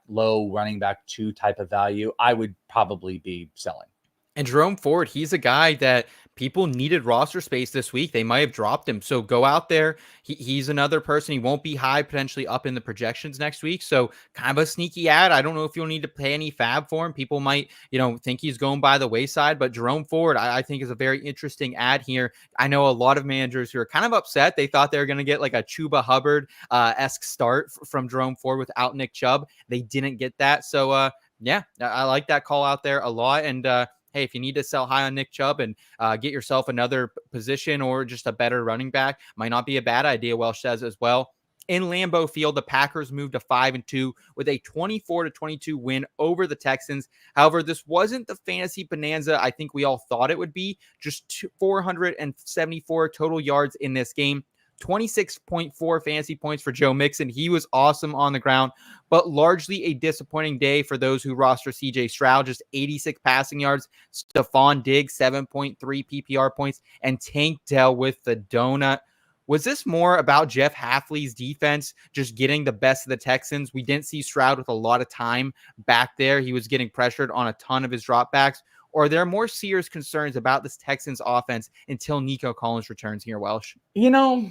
2 type of value. I would probably be selling. And Jerome Ford, he's a guy that people needed roster space this week. They might have dropped him. So go out there. He's another person. He won't be high, potentially up in the projections next week. So kind of a sneaky ad. I don't know if you'll need to pay any fab for him. People might, you know, think he's going by the wayside. But Jerome Ford, I think is a very interesting ad here. I know a lot of managers who are kind of upset. They thought they were going to get like a Chuba Hubbard-esque start from Jerome Ford without Nick Chubb. They didn't get that. So, yeah, I like that call out there a lot. And, hey, if you need to sell high on Nick Chubb and get yourself another position or just a better running back, might not be a bad idea, Welsh says as well. In Lambeau Field, the Packers moved to 5-2 with a 24-22 win over the Texans. However, this wasn't the fantasy bonanza I think we all thought it would be. Just 474 total yards in this game. 26.4 fantasy points for Joe Mixon. He was awesome on the ground, but largely a disappointing day for those who roster CJ Stroud. Just 86 passing yards. Stephon Diggs, 7.3 PPR points, and Tank Dell with the donut. Was this more about Jeff Hafley's defense just getting the best of the Texans? We didn't see Stroud with a lot of time back there. He was getting pressured on a ton of his dropbacks. Or are there more serious concerns about this Texans offense until Nico Collins returns here, Welsh? You know,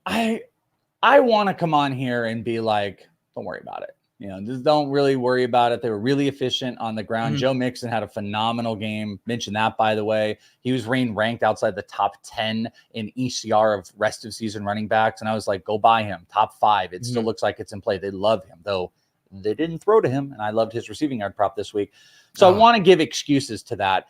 I want to come on here and be like, don't worry about it. You know, just don't really worry about it. They were really efficient on the ground. Joe Mixon had a phenomenal game. Mentioned that, by the way. He was ranked outside the top 10 in ECR of rest of season running backs. And I was like, go buy him. Top 5. It still looks like it's in play. They love him, though they didn't throw to him. And I loved his receiving yard prop this week. So I want to give excuses to that.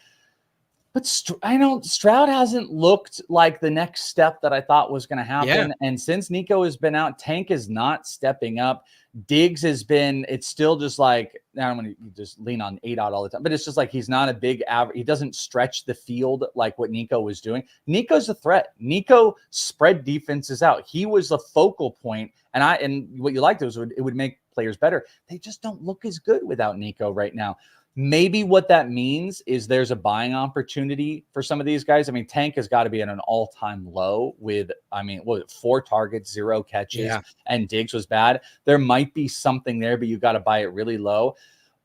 But I know Stroud hasn't looked like the next step that I thought was going to happen. Yeah. And since Nico has been out, Tank is not stepping up. Diggs has been, it's still just like, I'm going to just lean on 8 out all the time, but it's just like he's not a big average. He doesn't stretch the field like what Nico was doing. Nico's a threat. Nico spread defenses out. He was a focal point. And what you liked was it would make players better. They just don't look as good without Nico right now. Maybe what that means is there's a buying opportunity for some of these guys. I mean, Tank has got to be at an all-time low with, 4 targets, 0 catches, and Diggs was bad. There might be something there, but you got to buy it really low.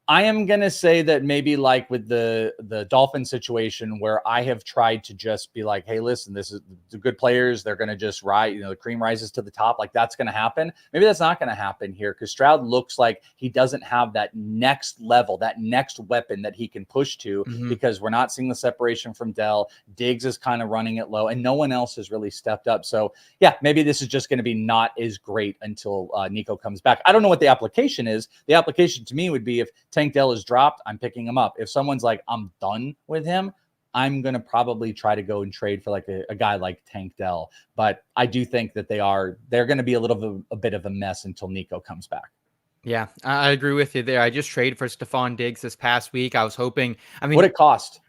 I am going to say that maybe like with the Dolphin situation where I have tried to just be like, hey, listen, this is the good players. They're going to just ride, the cream rises to the top. Like that's going to happen. Maybe that's not going to happen here because Stroud looks like he doesn't have that next level, that next weapon that he can push to because we're not seeing the separation from Dell. Diggs is kind of running it low and no one else has really stepped up. So yeah, maybe this is just going to be not as great until Nico comes back. I don't know what the application is. The application to me would be if Tank Dell is dropped, I'm picking him up. If someone's like, I'm done with him, I'm going to probably try to go and trade for like a guy like Tank Dell. But I do think that they're going to be a bit of a mess until Nico comes back. Yeah, I agree with you there. I just traded for Stephon Diggs this past week. I was hoping, what it cost?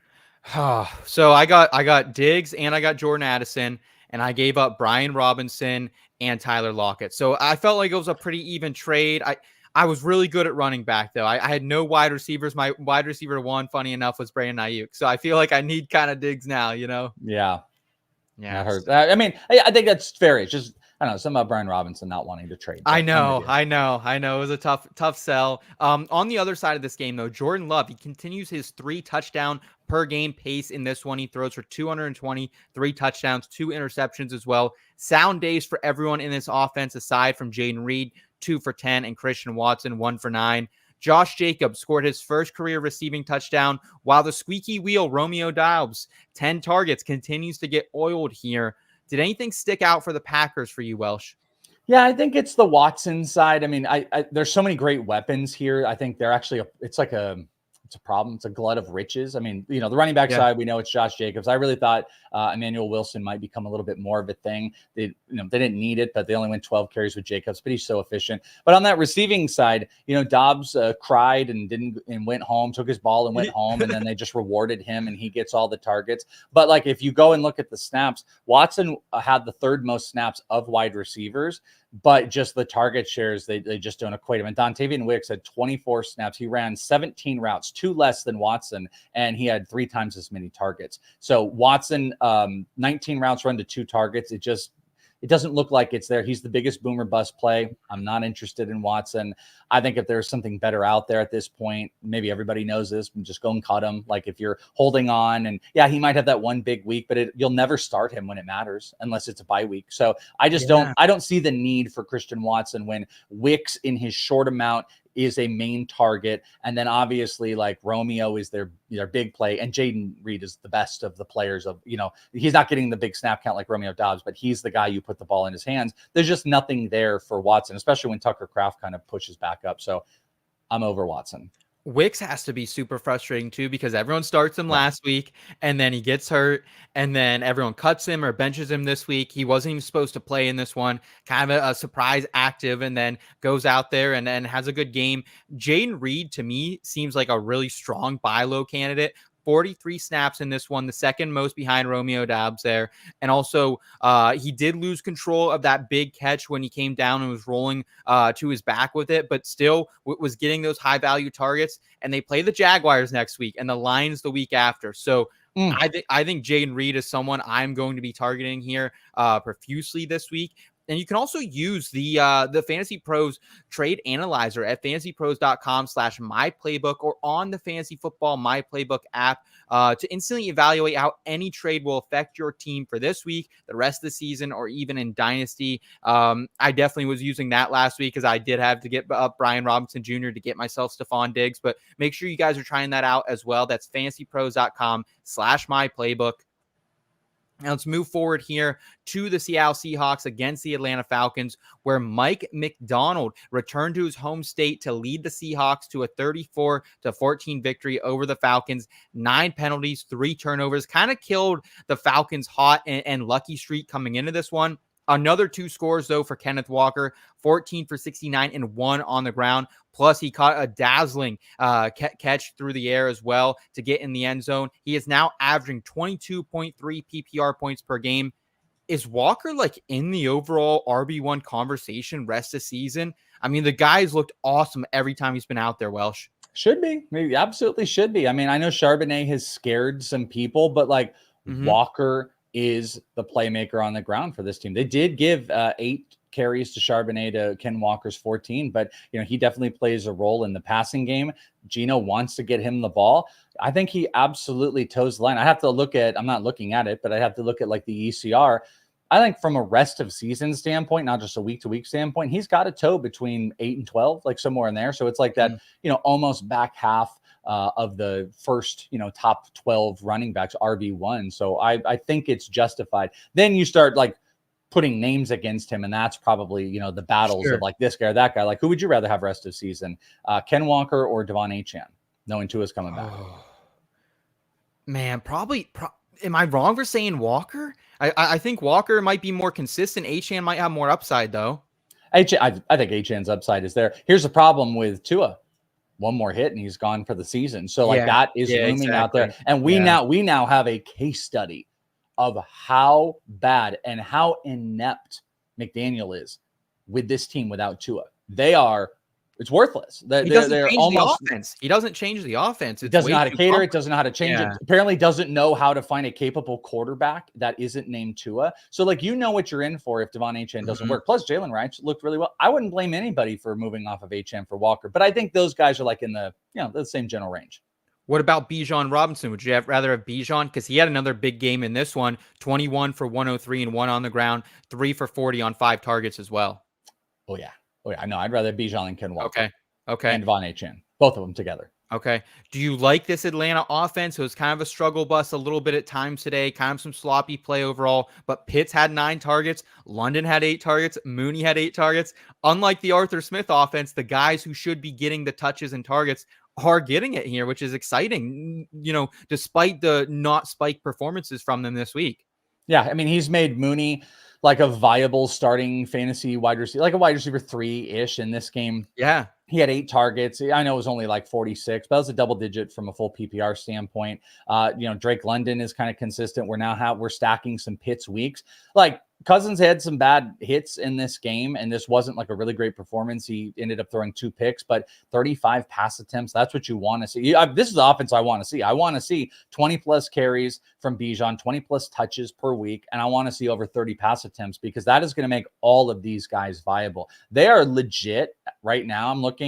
So I got Diggs and I got Jordan Addison and I gave up Brian Robinson and Tyler Lockett. So I felt like it was a pretty even trade. I was really good at running back, though. I had no wide receivers. My wide receiver one, funny enough, was Brandon Aiyuk. So I feel like I need kind of Diggs now, Yeah. Yeah. I heard. I mean, I think that's fair. It's just, I don't know, something about Brian Robinson not wanting to trade. I know. It was a tough sell. On the other side of this game, though, Jordan Love, he continues his 3 touchdown per game pace in this one. He throws for 220, 3 touchdowns, 2 interceptions as well. Sound days for everyone in this offense, aside from Jayden Reed, 2 for 10, and Christian Watson, 1 for 9. Josh Jacobs scored his first career receiving touchdown, while the squeaky wheel, Romeo Doubs, 10 targets, continues to get oiled here. Did anything stick out for the Packers for you, Welsh? Yeah, I think it's the Watson side. I mean, there's so many great weapons here. I think they're actually it's a problem. It's a glut of riches. I mean, the running back side, we know it's Josh Jacobs. I really thought Emmanuel Wilson might become a little bit more of a thing. They didn't need it, but they only went 12 carries with Jacobs, but he's so efficient. But on that receiving side, Dobbs cried and went home, took his ball and went home, and then they just rewarded him and he gets all the targets. But like, if you go and look at the snaps, Watson had the 3rd most snaps of wide receivers, but just the target shares, they just don't equate him. And Dontavian Wicks had 24 snaps. He ran 17 routes, 2 less than Watson, and he had 3 times as many targets. So Watson, 19 routes run to 2 targets. It doesn't look like it's there. He's the biggest boomer bust play. I'm not interested in Watson. I think if there's something better out there at this point, maybe everybody knows this, just go and cut him. Like if you're holding on, and yeah, he might have that one big week, but you'll never start him when it matters unless it's a bye week. So I just I don't see the need for Christian Watson when Wicks in his short amount is a main target. And then obviously like Romeo is their big play, and Jayden Reed is the best of the players of, he's not getting the big snap count like Romeo Doubs, but he's the guy you put the ball in his hands. There's just nothing there for Watson, especially when Tucker Kraft kind of pushes back up. So I'm over Watson. Wicks has to be super frustrating too, because everyone starts him last week and then he gets hurt and then everyone cuts him or benches him this week. He wasn't even supposed to play in this one, kind of a surprise active, and then goes out there and then has a good game. Jayden Reed to me seems like a really strong buy low candidate. 43 snaps in this one, the 2nd most behind Romeo Doubs there. And also, he did lose control of that big catch when he came down and was rolling to his back with it, but still was getting those high value targets. And they play the Jaguars next week and the Lions the week after. So I think Jayden Reed is someone I'm going to be targeting here profusely this week. And you can also use the Fantasy Pros trade analyzer at fantasypros.com/myplaybook or on the Fantasy Football My Playbook app to instantly evaluate how any trade will affect your team for this week, the rest of the season, or even in Dynasty. I definitely was using that last week because I did have to get up Brian Robinson Jr. to get myself Stephon Diggs, but make sure you guys are trying that out as well. That's fantasypros.com/myplaybook. Now let's move forward here to the Seattle Seahawks against the Atlanta Falcons, where Mike McDonald returned to his home state to lead the Seahawks to a 34-14 victory over the Falcons. 9 penalties, 3 turnovers, kind of killed the Falcons' hot and lucky streak coming into this one. Another 2 scores, though, for Kenneth Walker, 14 for 69 and 1 on the ground. Plus, he caught a dazzling catch through the air as well to get in the end zone. He is now averaging 22.3 PPR points per game. Is Walker like in the overall RB1 conversation rest of season? I mean, the guy's looked awesome every time he's been out there, Welsh. Should be. Maybe absolutely should be. I mean, I know Charbonnet has scared some people, but like Walker is the playmaker on the ground for this team. They did give 8 carries to Charbonnet to Ken Walker's 14, but he definitely plays a role in the passing game. Geno wants to get him the ball. I think he absolutely toes the line. I have to look at, I'm not looking at it, but I have to look at like the ECR. I think from a rest of season standpoint, not just a week to week standpoint, he's got a toe between 8 and 12, like somewhere in there. So it's like that, almost back half of the first, top 12 running backs, RB1. So I think it's justified. Then you start like putting names against him, and that's probably, the battles of like this guy or that guy. Like, who would you rather have rest of season, Ken Walker or Devon Achane, knowing Tua's coming back? Man, probably. Am I wrong for saying Walker? I think Walker might be more consistent. Achane might have more upside, though. I think Achane's upside is there. Here's the problem with Tua. One more hit and he's gone for the season. So that is looming out there. And we now have a case study of how bad and how inept McDaniel is with this team without Tua. It's worthless. He doesn't change the offense. He doesn't change the offense. It doesn't know how to cater. It doesn't know how to change it. Apparently doesn't know how to find a capable quarterback that isn't named Tua. So what you're in for if Devon Achane doesn't work. Plus Jalen Wright looked really well. I wouldn't blame anybody for moving off of Achane for Walker, but I think those guys are like in the, the same general range. What about Bijan Robinson? Would you rather have Bijan? Because he had another big game in this one, 21 for 103 and 1 on the ground, 3 for 40 on 5 targets as well. Oh yeah. No, I'd rather Bijan than Ken Walker. Okay. And Devon Achane. Both of them together. Okay. Do you like this Atlanta offense? It was kind of a struggle bus a little bit at times today, kind of some sloppy play overall, but Pitts had 9 targets. London had 8 targets. Mooney had 8 targets. Unlike the Arthur Smith offense, the guys who should be getting the touches and targets are getting it here, which is exciting, despite the not spike performances from them this week. Yeah. I mean, he's made Mooney like a viable starting fantasy wide receiver, like a wide receiver 3-ish in this game. Yeah. He had 8 targets. I know it was only like 46, but that was a double digit from a full PPR standpoint. Drake London is kind of consistent. We're stacking some Pitts weeks. Like Cousins had some bad hits in this game, and this wasn't like a really great performance. He ended up throwing 2 picks, but 35 pass attempts. That's what you want to see. This is the offense I want to see. I want to see 20 plus carries from Bijan, 20 plus touches per week, and I want to see over 30 pass attempts because that is going to make all of these guys viable. They are legit right now. I'm looking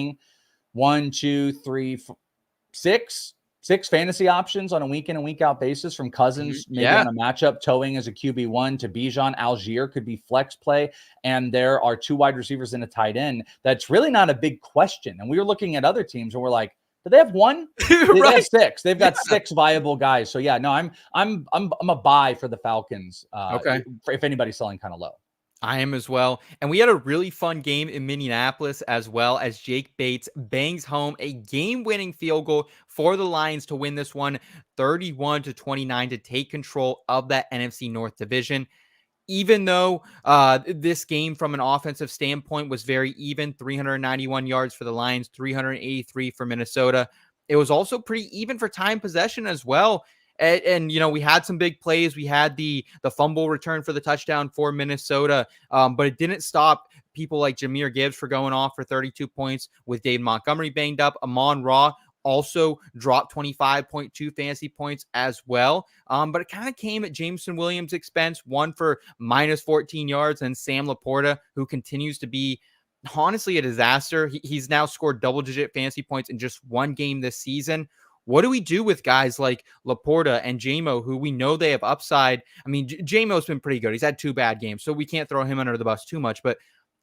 1, 2, 3, 4, 6 fantasy options on a week in and week out basis from Cousins, maybe on a matchup, towing as a QB1 to Bijan. Algier could be flex play. And there are 2 wide receivers and a tight end. That's really not a big question. And we were looking at other teams and we're like, do they have 1? They have 6. They've got 6 viable guys. So I'm a buy for the Falcons. If anybody's selling kind of low. I am as well. And we had a really fun game in Minneapolis as well as Jake Bates bangs home a game-winning field goal for the Lions to win this one 31-29 to take control of that NFC North division. Even though this game from an offensive standpoint was very even, 391 yards for the Lions, 383 for Minnesota. It was also pretty even for time possession as well. And we had some big plays. We had the fumble return for the touchdown for Minnesota, but it didn't stop people like Jahmyr Gibbs for going off for 32 points with Dave Montgomery banged up. Amon-Ra also dropped 25.2 fantasy points as well. But it kind of came at Jameson Williams' expense, 1 for minus 14 yards, and Sam Laporta, who continues to be honestly a disaster. He's now scored double-digit fantasy points in just 1 game this season. What do we do with guys like Laporta and JMO, who we know they have upside? I mean, JMO's been pretty good. He's had 2 bad games, so we can't throw him under the bus too much. But,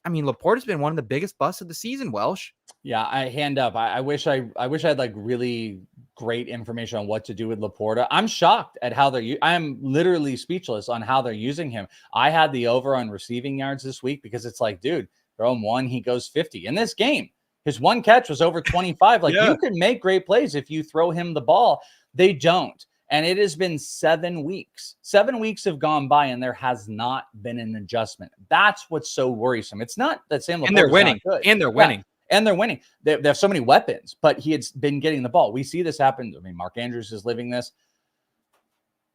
I mean, Laporta's been one of the biggest busts of the season, Welsh. Yeah, I hand up. I wish I had like really great information on what to do with Laporta. I'm shocked at how I'm literally speechless on how they're using him. I had the over on receiving yards this week because it's like, dude, throw him 1, he goes 50. In this game, his 1 catch was over 25. Like you can make great plays if you throw him the ball. They don't. And it has been 7 weeks. 7 weeks have gone by and there has not been an adjustment. That's what's so worrisome. It's not that Sam Laporta and they're winning. And they're winning. And they're winning. They have so many weapons, but he had been getting the ball. We see this happen. I mean, Mark Andrews is living this.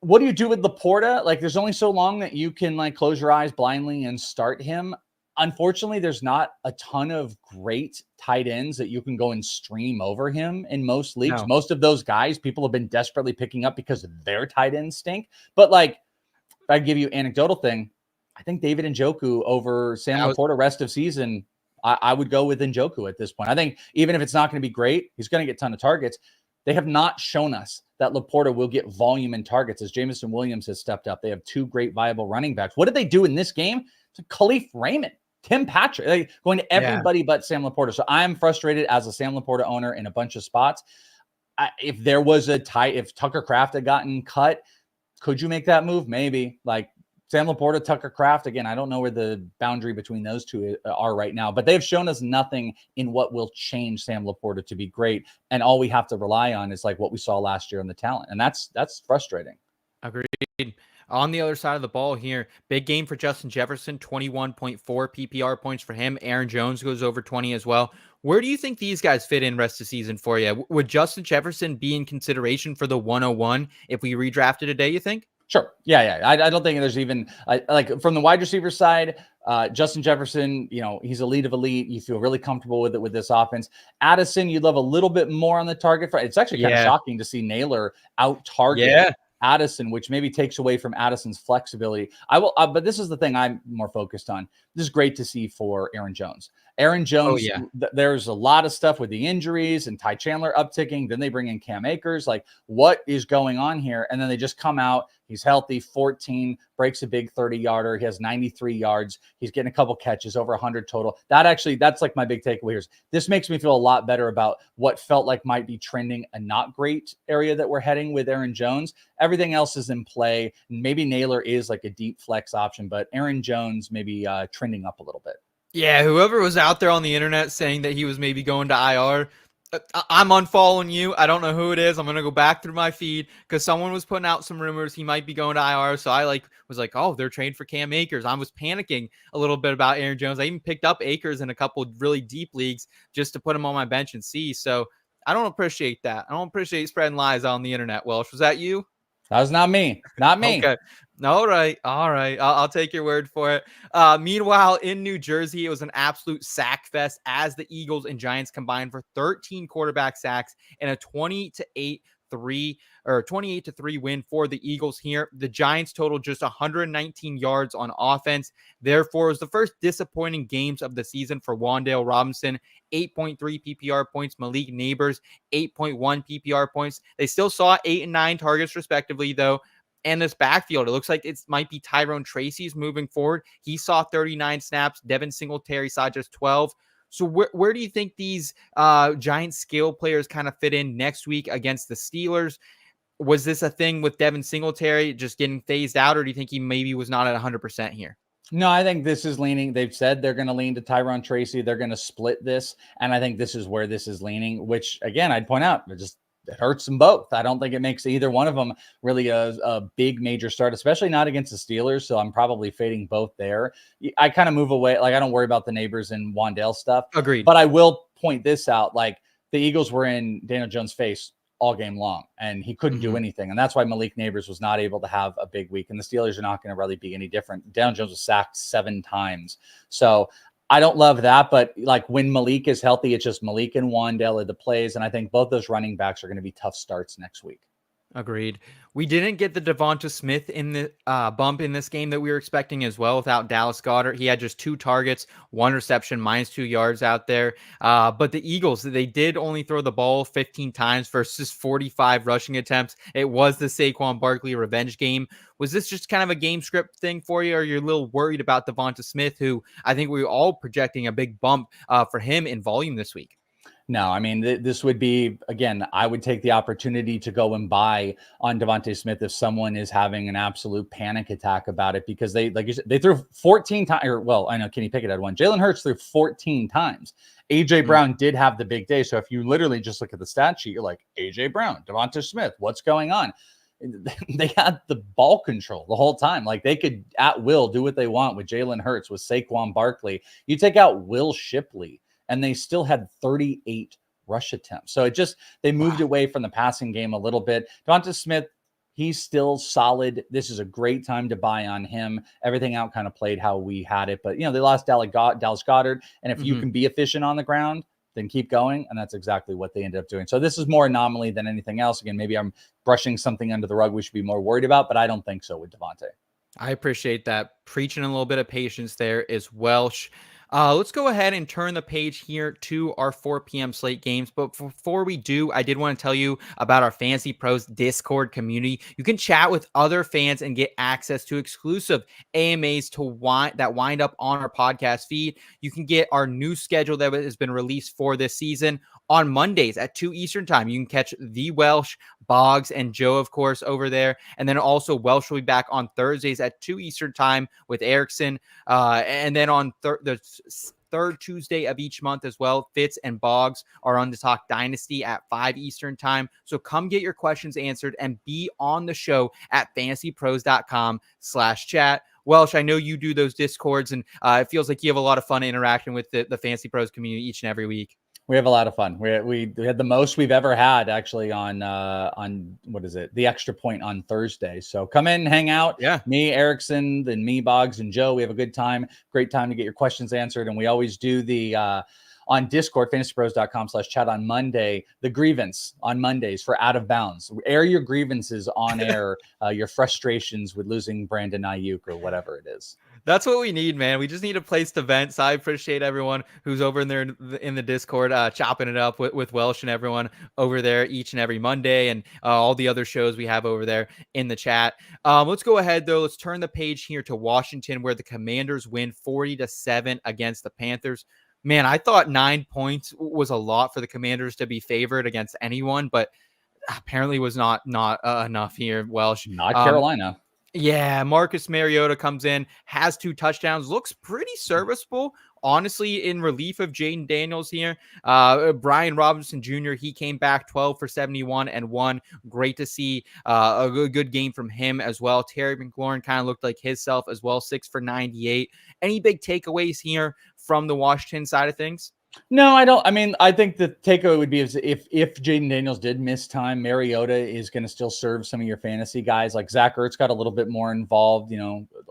What do you do with Laporta? Like there's only so long that you can like close your eyes blindly and start him. Unfortunately, there's not a ton of great tight ends that you can go and stream over him in most leagues. No. Most of those guys, people have been desperately picking up because their tight ends stink. But like, if I give you an anecdotal thing, I think David Njoku over Sam Laporta rest of season. I would go with Njoku at this point. I think even if it's not going to be great, he's going to get a ton of targets. They have not shown us that Laporta will get volume and targets as Jameson Williams has stepped up. They have two great viable running backs. What did they do in this game? To Khalif Raymond, Tim Patrick, going to everybody but Sam Laporta. So I'm frustrated as a Sam Laporta owner in a bunch of spots. If there was a tie, if Tucker Kraft had gotten cut, could you make that move? Maybe. Like Sam Laporta, Tucker Kraft. Again, I don't know where the boundary between those two are right now, but they've shown us nothing in what will change Sam Laporta to be great. And all we have to rely on is like what we saw last year in the talent. And that's frustrating. Agreed. On the other side of the ball here, big game for Justin Jefferson, 21.4 PPR points for him. Aaron Jones goes over 20 as well. Where do you think these guys fit in rest of season for you? Would Justin Jefferson be in consideration for the 101 if we redrafted today, you think? Sure. Yeah. I don't think there's even like from the wide receiver side, Justin Jefferson, he's elite of elite. You feel really comfortable with it with this offense. Addison, you'd love a little bit more on the target. It's actually kind of shocking to see Naylor out target Addison, which maybe takes away from Addison's flexibility. But this is the thing I'm more focused on. This is great to see for Aaron Jones. Aaron Jones, there's a lot of stuff with the injuries and Ty Chandler upticking. Then they bring in Cam Akers. Like, what is going on here? And then they just come out. He's healthy, 14, breaks a big 30-yarder. He has 93 yards. He's getting a couple catches, over 100 total. That's like my big takeaway here. This makes me feel a lot better about what felt like might be trending a not great area that we're heading with Aaron Jones. Everything else is in play. Maybe Naylor is like a deep flex option, but Aaron Jones maybe trending up a little bit. Yeah, whoever was out there on the internet saying that he was maybe going to IR, I'm unfollowing you. I don't know who it is. I'm going to go back through my feed because someone was putting out some rumors he might be going to IR. So I was like, oh, they're trading for Cam Akers. I was panicking a little bit about Aaron Jones. I even picked up Akers in a couple really deep leagues just to put him on my bench and see. So I don't appreciate that. I don't appreciate spreading lies on the internet. Welsh, was that you? That was not me. Not me. Okay. All right. I'll take your word for it. Meanwhile, in New Jersey, it was an absolute sack fest as the Eagles and Giants combined for 13 quarterback sacks and a 28-3 win for the Eagles here. The Giants totaled just 119 yards on offense. Therefore, it was the first disappointing games of the season for Wan'Dale Robinson. 8.3 PPR points. Malik Neighbors, 8.1 PPR points. They still saw 8 and 9 targets respectively, though. And this backfield, it looks like it might be Tyrone Tracy's moving forward. He saw 39 snaps. Devin Singletary saw just 12. So where do you think these Giant skill players kind of fit in next week against the Steelers? Was this a thing with Devin Singletary just getting phased out, or do you think he maybe was not at 100% here? No, I think this is leaning. They've said they're going to lean to Tyrone Tracy. They're going to split this. And I think this is where this is leaning, which, again, I'd point out, it hurts them both. I don't think it makes either one of them really a big major start, especially not against the Steelers. So I'm probably fading both there. I kind of move away. Like, I don't worry about the Neighbors and Wan'Dale stuff. Agreed. But I will point this out. Like, the Eagles were in Daniel Jones' face all game long, and he couldn't do anything. And that's why Malik Neighbors was not able to have a big week. And the Steelers are not going to really be any different. Daniel Jones was sacked 7 times. So I don't love that, but like when Malik is healthy, it's just Malik and Wan'Dale are the plays. And I think both those running backs are going to be tough starts next week. Agreed. We didn't get the Devonta Smith in the bump in this game that we were expecting as well without Dallas Goedert. He had just 2 targets, 1 reception, -2 yards out there. But the Eagles, they did only throw the ball 15 times versus 45 rushing attempts. It was the Saquon Barkley revenge game. Was this just kind of a game script thing for you, or you're a little worried about Devonta Smith, who I think we were all projecting a big bump for him in volume this week? No, I mean, this would be, again, I would take the opportunity to go and buy on Devonta Smith if someone is having an absolute panic attack about it, because they, like you said, they threw 14 times, or well, I know Kenny Pickett had one. Jalen Hurts threw 14 times. AJ Brown did have the big day. So if you literally just look at the stat sheet, you're like, AJ Brown, Devonta Smith, what's going on? They had the ball control the whole time. Like, they could at will do what they want with Jalen Hurts, with Saquon Barkley. You take out Will Shipley, and they still had 38 rush attempts. So they moved away from the passing game a little bit. Devonta Smith, he's still solid. This is a great time to buy on him. Everything out kind of played how we had it. But, they lost Dallas Goedert. And if you can be efficient on the ground, then keep going. And that's exactly what they ended up doing. So this is more anomaly than anything else. Again, maybe I'm brushing something under the rug we should be more worried about, but I don't think so with Devonta. I appreciate that. Preaching a little bit of patience there is Welsh. Let's go ahead and turn the page here to our 4 p.m. slate games. But before we do, I did want to tell you about our Fantasy Pros Discord community. You can chat with other fans and get access to exclusive AMAs that wind up on our podcast feed. You can get our new schedule that has been released for this season on Mondays at 2 Eastern time. You can catch the Welsh, Boggs, and Joe, of course, over there. And then also Welsh will be back on Thursdays at 2 Eastern time with Erickson. And then on the third Tuesday of each month as well, Fitz and Boggs are on to talk Dynasty at 5 Eastern time. So come get your questions answered and be on the show at fantasypros.com/chat. Welsh, I know you do those Discords, and it feels like you have a lot of fun interacting with the Fantasy Pros community each and every week. We have a lot of fun. We had the most we've ever had actually on what is it? The Extra Point on Thursday. So come in, hang out. Yeah. Me, Erickson, then me, Boggs, and Joe. We have a good time. Great time to get your questions answered. And we always do the on Discord, fantasypros.com/chat on Monday, the grievance on Mondays for Out of Bounds. Air your grievances on air, your frustrations with losing Brandon Aiyuk or whatever it is. That's what we need, man. We just need a place to vent. So I appreciate everyone who's over in there in the Discord, chopping it up with Welsh and everyone over there each and every Monday, and all the other shows we have over there in the chat. Let's go ahead though. Let's turn the page here to Washington, where the Commanders win 40-7 against the Panthers. Man, I thought 9 points was a lot for the Commanders to be favored against anyone, but apparently was not enough here, Welsh. Not Carolina. Yeah, Marcus Mariota comes in, has 2 touchdowns, looks pretty serviceable, honestly, in relief of Jayden Daniels here. Brian Robinson Jr., he came back 12 for 71 and 1. Great to see a good game from him as well. Terry McLaurin kind of looked like himself as well, 6 for 98. Any big takeaways here from the Washington side of things? No, I don't. I mean, I think the takeaway would be if Jayden Daniels did miss time, Mariota is going to still serve some of your fantasy guys. Like Zach Ertz got a little bit more involved,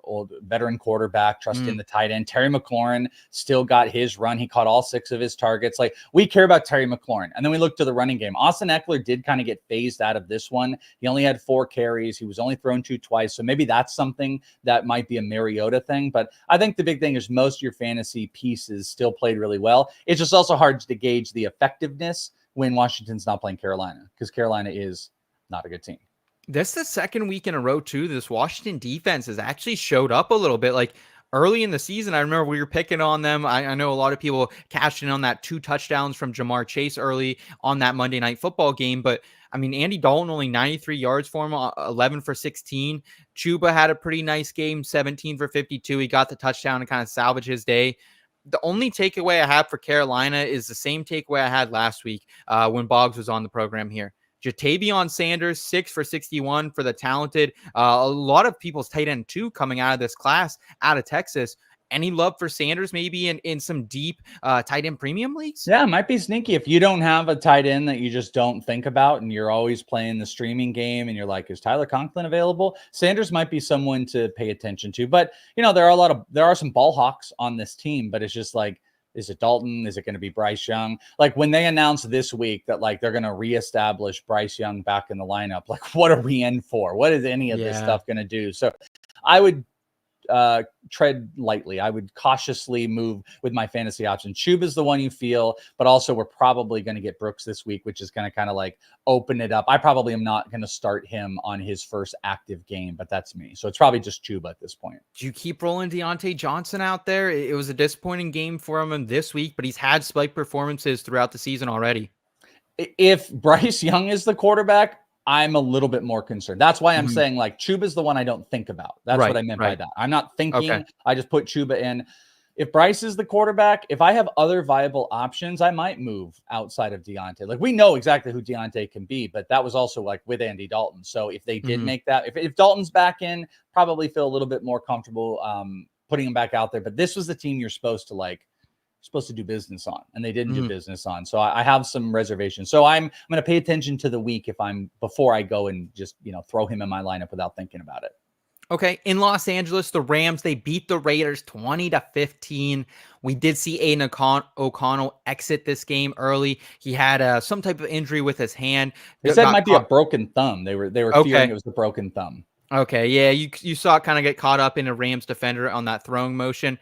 old veteran quarterback, trust in the tight end. Terry McLaurin still got his run. He caught all 6 of his targets. Like, we care about Terry McLaurin. And then we look to the running game. Austin Eckler did kind of get phased out of this one. He only had 4 carries. He was only thrown to twice. So maybe that's something that might be a Mariota thing. But I think the big thing is most of your fantasy pieces still played really well. It's just also hard to gauge the effectiveness when Washington's not playing Carolina, because Carolina is not a good team. That's the second week in a row, too. This Washington defense has actually showed up a little bit. Like, early in the season, I remember we were picking on them. I know a lot of people cashed in on that 2 touchdowns from Jamar Chase early on that Monday Night Football game. But, I mean, Andy Dalton only 93 yards for him, 11 for 16. Chuba had a pretty nice game, 17 for 52. He got the touchdown to kind of salvage his day. The only takeaway I have for Carolina is the same takeaway I had last week when Boggs was on the program here. Jatavion Sanders, 6 for 61 for the talented. A lot of people's tight end, too, coming out of this class out of Texas. Any love for Sanders maybe in some deep tight end premium leagues? Yeah, it might be sneaky. If you don't have a tight end that you just don't think about and you're always playing the streaming game and you're like, is Tyler Conklin available? Sanders might be someone to pay attention to. But, there are some ball hawks on this team, but it's just like, is it Dalton? Is it going to be Bryce Young? Like, when they announced this week that like they're going to reestablish Bryce Young back in the lineup, like, what are we in for? What is any of this stuff going to do? So I would tread lightly. I would cautiously move with my fantasy option. Chuba is the one you feel, but also we're probably going to get Brooks this week, which is going to kind of like open it up. I probably am not going to start him on his first active game, but that's me. So it's probably just Chuba at this point. Do you keep rolling Deontay Johnson out there? It was a disappointing game for him this week, but he's had spike performances throughout the season already. If Bryce Young is the quarterback, I'm a little bit more concerned. That's why I'm saying like Chuba's the one I don't think about. That's what I meant by that. I'm not thinking. Okay. I just put Chuba in. If Bryce is the quarterback, if I have other viable options, I might move outside of Deontay. Like, we know exactly who Deontay can be, but that was also like with Andy Dalton. So if they did make that, if Dalton's back in, probably feel a little bit more comfortable putting him back out there. But this was the team you're supposed to do business on, and they didn't do business on. So I have some reservations. So I'm going to pay attention to the week before I go and just, throw him in my lineup without thinking about it. Okay. In Los Angeles, the Rams, they beat the Raiders 20-15. We did see Aiden O'Connell exit this game early. He had some type of injury with his hand. They said it might be a broken thumb. They were fearing it was the broken thumb. Okay, yeah, you saw it kind of get caught up in a Rams defender on that throwing motion.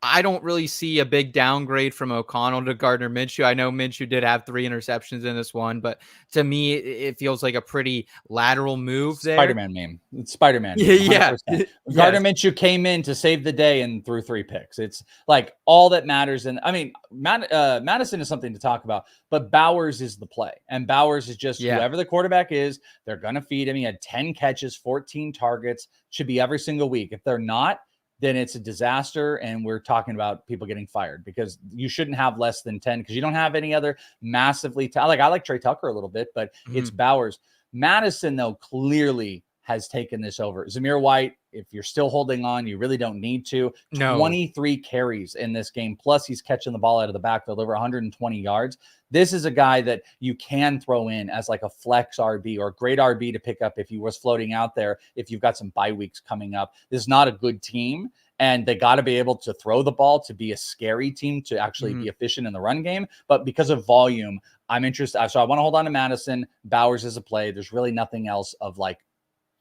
I don't really see a big downgrade from O'Connell to Gardner Minshew. I know Minshew did have 3 interceptions in this one, but to me, it feels like a pretty lateral move there. Spider-Man meme. It's Spider-Man meme, Yeah. 100%. Yes. Gardner Minshew came in to save the day and threw 3 picks. It's like all that matters. And I mean, Madison is something to talk about, but Bowers is the play. And Bowers is just whoever the quarterback is, they're going to feed him. He had 10 catches, 14 targets, should be every single week. If they're not, then it's a disaster. And we're talking about people getting fired because you shouldn't have less than 10 because you don't have any other massively I like Trey Tucker a little bit, but it's Bowers. Madison, though, clearly has taken this over. Zamir White, if you're still holding on, you really don't need to. No. 23 carries in this game. Plus, he's catching the ball out of the backfield over 120 yards. This is a guy that you can throw in as like a flex RB or a great RB to pick up if he was floating out there, if you've got some bye weeks coming up. This is not a good team, and they got to be able to throw the ball to be a scary team, to actually be efficient in the run game. But because of volume, I'm interested. So I want to hold on to Madison. Bowers is a play. There's really nothing else of like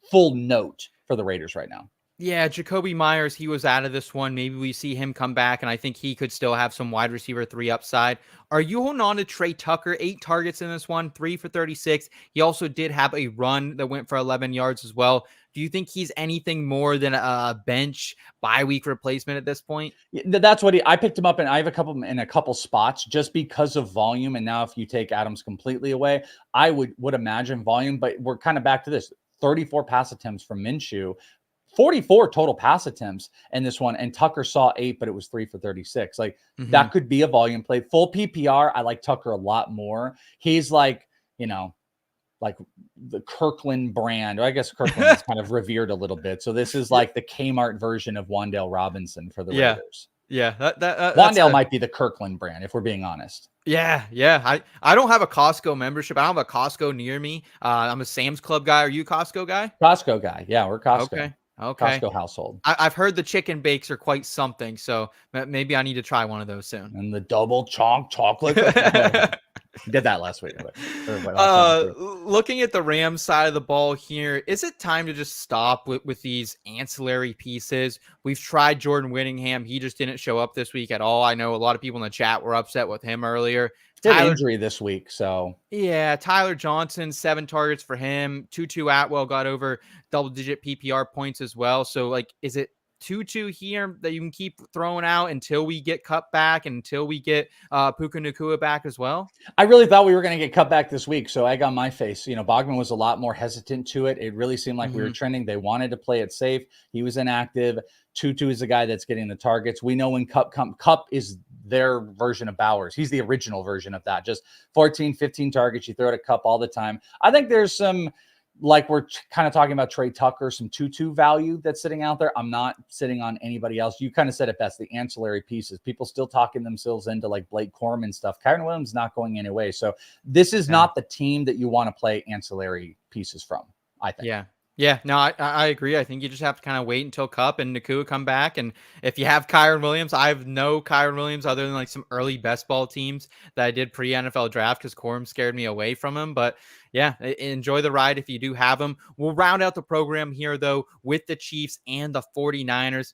full note for the Raiders right now. Yeah, Jacoby Myers, he was out of this one. Maybe we see him come back, and I think he could still have some wide receiver 3 upside. Are you holding on to Trey Tucker? 8 targets in this one, 3 for 36. He also did have a run that went for 11 yards as well. Do you think he's anything more than a bench bye week replacement at this point? That's what I picked him up, and I have a couple spots just because of volume. And now if you take Adams completely away, I would imagine volume, but we're kind of back to this. 34 pass attempts from Minshew, 44 total pass attempts in this one. And Tucker saw 8, but it was 3 for 36. Like that could be a volume play. Full PPR, I like Tucker a lot more. He's like, like the Kirkland brand, or I guess Kirkland is kind of revered a little bit. So this is like the Kmart version of Wan'Dale Robinson for the Raiders. Yeah, Wan'Dale might be the Kirkland brand, if we're being honest. Yeah. I don't have a Costco membership. I don't have a Costco near me. I'm a Sam's Club guy. Are you a Costco guy? Costco guy. Yeah, we're Costco. Okay. Costco household. I've heard the chicken bakes are quite something, so maybe I need to try one of those soon. And the double chocolate. Did that last week. Looking at the Rams side of the ball here, is it time to just stop with these ancillary pieces? We've tried Jordan Whittingham. He just didn't show up this week at all. I know a lot of people in the chat were upset with him earlier. Injury this week, so yeah. Tyler Johnson, 7 targets for him. Tutu Atwell got over double-digit PPR points as well. So, like, is it Tutu here that you can keep throwing out until we get cut back and until we get Puka Nacua back as well? I really thought we were going to get cut back this week, so egg on my face. Bogman was a lot more hesitant to it. It really seemed like we were trending. They wanted to play it safe. He was inactive. Tutu is the guy that's getting the targets. We know when Cup is their version of Bowers. He's the original version of that. Just 14, 15 targets. You throw it at Cup all the time. I think there's some, like we're kind of talking about Trey Tucker, some Tutu value that's sitting out there. I'm not sitting on anybody else. You kind of said it best, the ancillary pieces. People still talking themselves into like Blake Corum stuff. Kyren Williams not going anyway. So this is not the team that you want to play ancillary pieces from, I think. Yeah, no, I agree. I think you just have to kind of wait until Cup and Nacua come back. And if you have Kyren Williams, I have no Kyren Williams other than like some early best ball teams that I did pre-NFL draft because Corum scared me away from him. But yeah, enjoy the ride if you do have him. We'll round out the program here, though, with the Chiefs and the 49ers.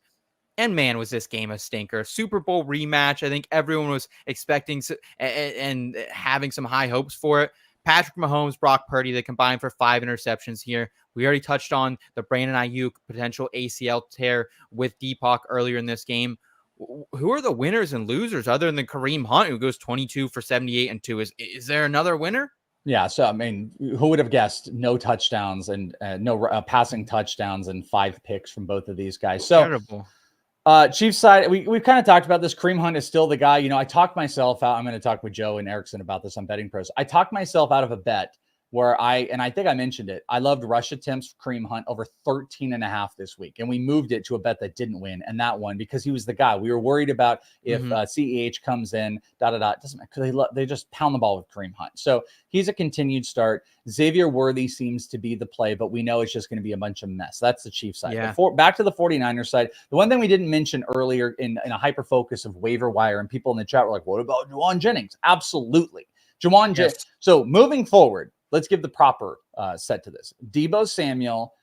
And man, was this game a stinker. Super Bowl rematch. I think everyone was expecting and having some high hopes for it. Patrick Mahomes, Brock Purdy, they combined for 5 interceptions here. We already touched on the Brandon Aiyuk potential ACL tear with Deepak earlier in this game. Who are the winners and losers other than Kareem Hunt, who goes 22 for 78 and 2? Is there another winner? Yeah, so I mean, who would have guessed no touchdowns and no passing touchdowns and 5 picks from both of these guys? So terrible. Chiefs side, we've kind of talked about this. Kareem Hunt is still the guy. I talked myself out. I'm going to talk with Joe and Erickson about this on Betting Pros. I talked myself out of a bet where I think I mentioned it. I loved rush attempts for Kareem Hunt over 13.5 this week. And we moved it to a bet that didn't win. And that one, because he was the guy. We were worried about if CEH comes in, it doesn't matter, because they just pound the ball with Kareem Hunt. So he's a continued start. Xavier Worthy seems to be the play, but we know it's just going to be a bunch of mess. That's the Chiefs side. Yeah. Back to the 49ers side. The one thing we didn't mention earlier in a hyper focus of waiver wire, and people in the chat were like, what about Juwan Jennings? Absolutely. So moving forward, let's give the proper set to this. Deebo Samuel,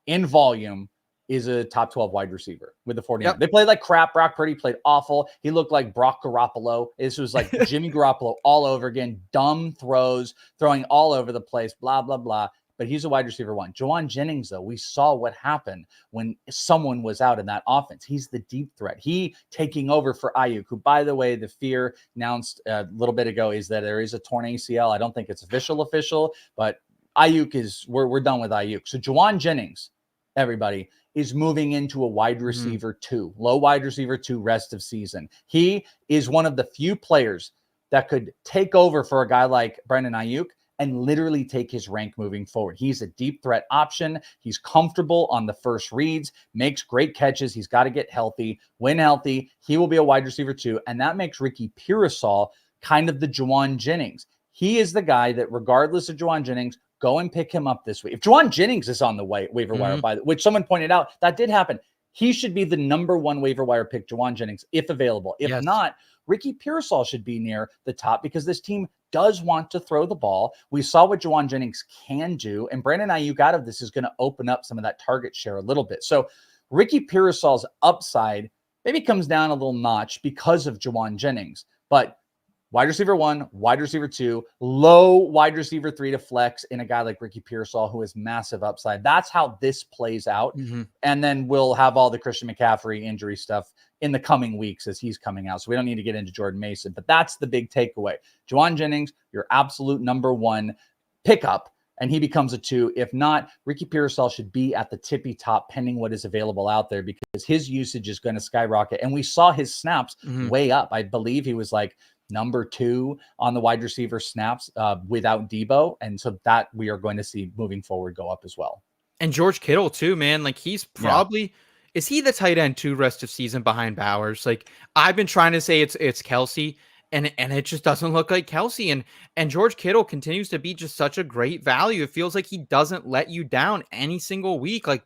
in volume is a top 12 wide receiver with the 49ers. Yep. They played like crap. Brock Purdy played awful. He looked like Brock Garoppolo. This was like Jimmy Garoppolo all over again. Dumb throws, throwing all over the place, blah, blah, blah. But he's a wide receiver one. Juwan Jennings, though, we saw what happened when someone was out in that offense. He's the deep threat. He taking over for Aiyuk, who, by the way, the fear announced a little bit ago is that there is a torn ACL. I don't think it's official, but Aiyuk is, we're done with Aiyuk. So Juwan Jennings, everybody, is moving into a wide receiver 2, low wide receiver 2 rest of season. He is one of the few players that could take over for a guy like Brandon Aiyuk and literally take his rank moving forward. He's a deep threat option. He's comfortable on the first reads, makes great catches. He's got to get healthy. When healthy, he will be a wide receiver 2, and that makes Ricky Pearsall kind of the Juwan Jennings. He is the guy that, regardless of Juwan Jennings, go and pick him up this week. If Juwan Jennings is on the waiver wire, which someone pointed out, that did happen. He should be the number 1 waiver wire pick, Juwan Jennings, if available. If not, Ricky Pearsall should be near the top because this team does want to throw the ball. We saw what Juwan Jennings can do, and Brandon Aiyuk out of this is going to open up some of that target share a little bit. So Ricky Pearsall's upside maybe comes down a little notch because of Juwan Jennings, but wide receiver 1, wide receiver 2, low wide receiver 3 to flex in a guy like Ricky Pearsall, who has massive upside. That's how this plays out. And then we'll have all the Christian McCaffrey injury stuff in the coming weeks as he's coming out. So we don't need to get into Jordan Mason, but that's the big takeaway. Juwan Jennings, your absolute number 1 pickup, and he becomes a 2. If not, Ricky Pearsall should be at the tippy top pending what is available out there because his usage is going to skyrocket. And we saw his snaps way up. I believe he was like number 2 on the wide receiver snaps without Debo. And so that we are going to see moving forward go up as well. And George Kittle too, man. Like he's probably, is he the tight end 2 rest of season behind Bowers? Like I've been trying to say it's Kelsey and it just doesn't look like Kelsey. And George Kittle continues to be just such a great value. It feels like he doesn't let you down any single week. Like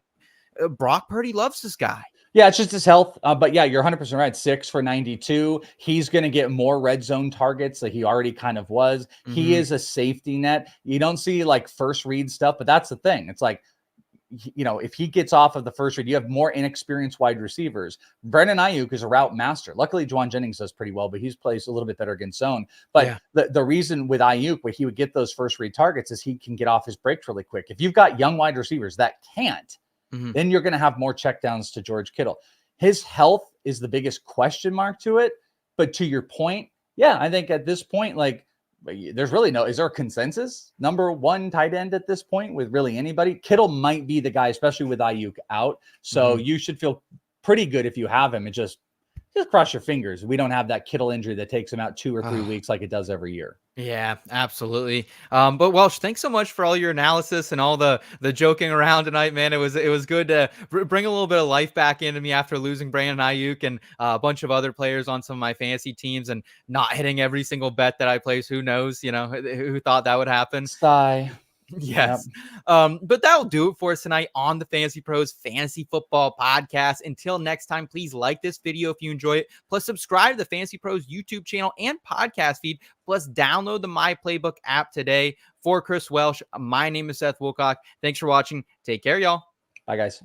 Brock Purdy loves this guy. Yeah, it's just his health. But yeah, you're 100% right. 6 for 92. He's going to get more red zone targets that he already kind of was. He is a safety net. You don't see like first read stuff, but that's the thing. It's like, you know, if he gets off of the first read, you have more inexperienced wide receivers. Brandon Aiyuk is a route master. Luckily, Juwan Jennings does pretty well, but he's plays a little bit better against zone. But the reason with Aiyuk, where he would get those first read targets, is he can get off his breaks really quick. If you've got young wide receivers that can't, then you're going to have more checkdowns to George Kittle. His health is the biggest question mark to it. But to your point, yeah, I think at this point, like, there's really is there a consensus number 1 tight end at this point with really anybody? Kittle might be the guy, especially with Aiyuk out. So you should feel pretty good if you have him, and just cross your fingers. We don't have that Kittle injury that takes him out 2 or 3 weeks like it does every year. Yeah, absolutely. But Welsh, thanks so much for all your analysis and all the joking around tonight, man. It was good to bring a little bit of life back into me after losing Brandon Aiyuk and a bunch of other players on some of my fantasy teams and not hitting every single bet that I place. Who knows? You know, who thought that would happen? Sigh. Yes. But that'll do it for us tonight on the Fantasy Pros Fantasy Football Podcast. Until next time, please like this video if you enjoy it. Plus, subscribe to the Fantasy Pros YouTube channel and podcast feed. Plus, download the My Playbook app today. For Chris Welsh, my name is Seth Woolcock. Thanks for watching. Take care, y'all. Bye, guys.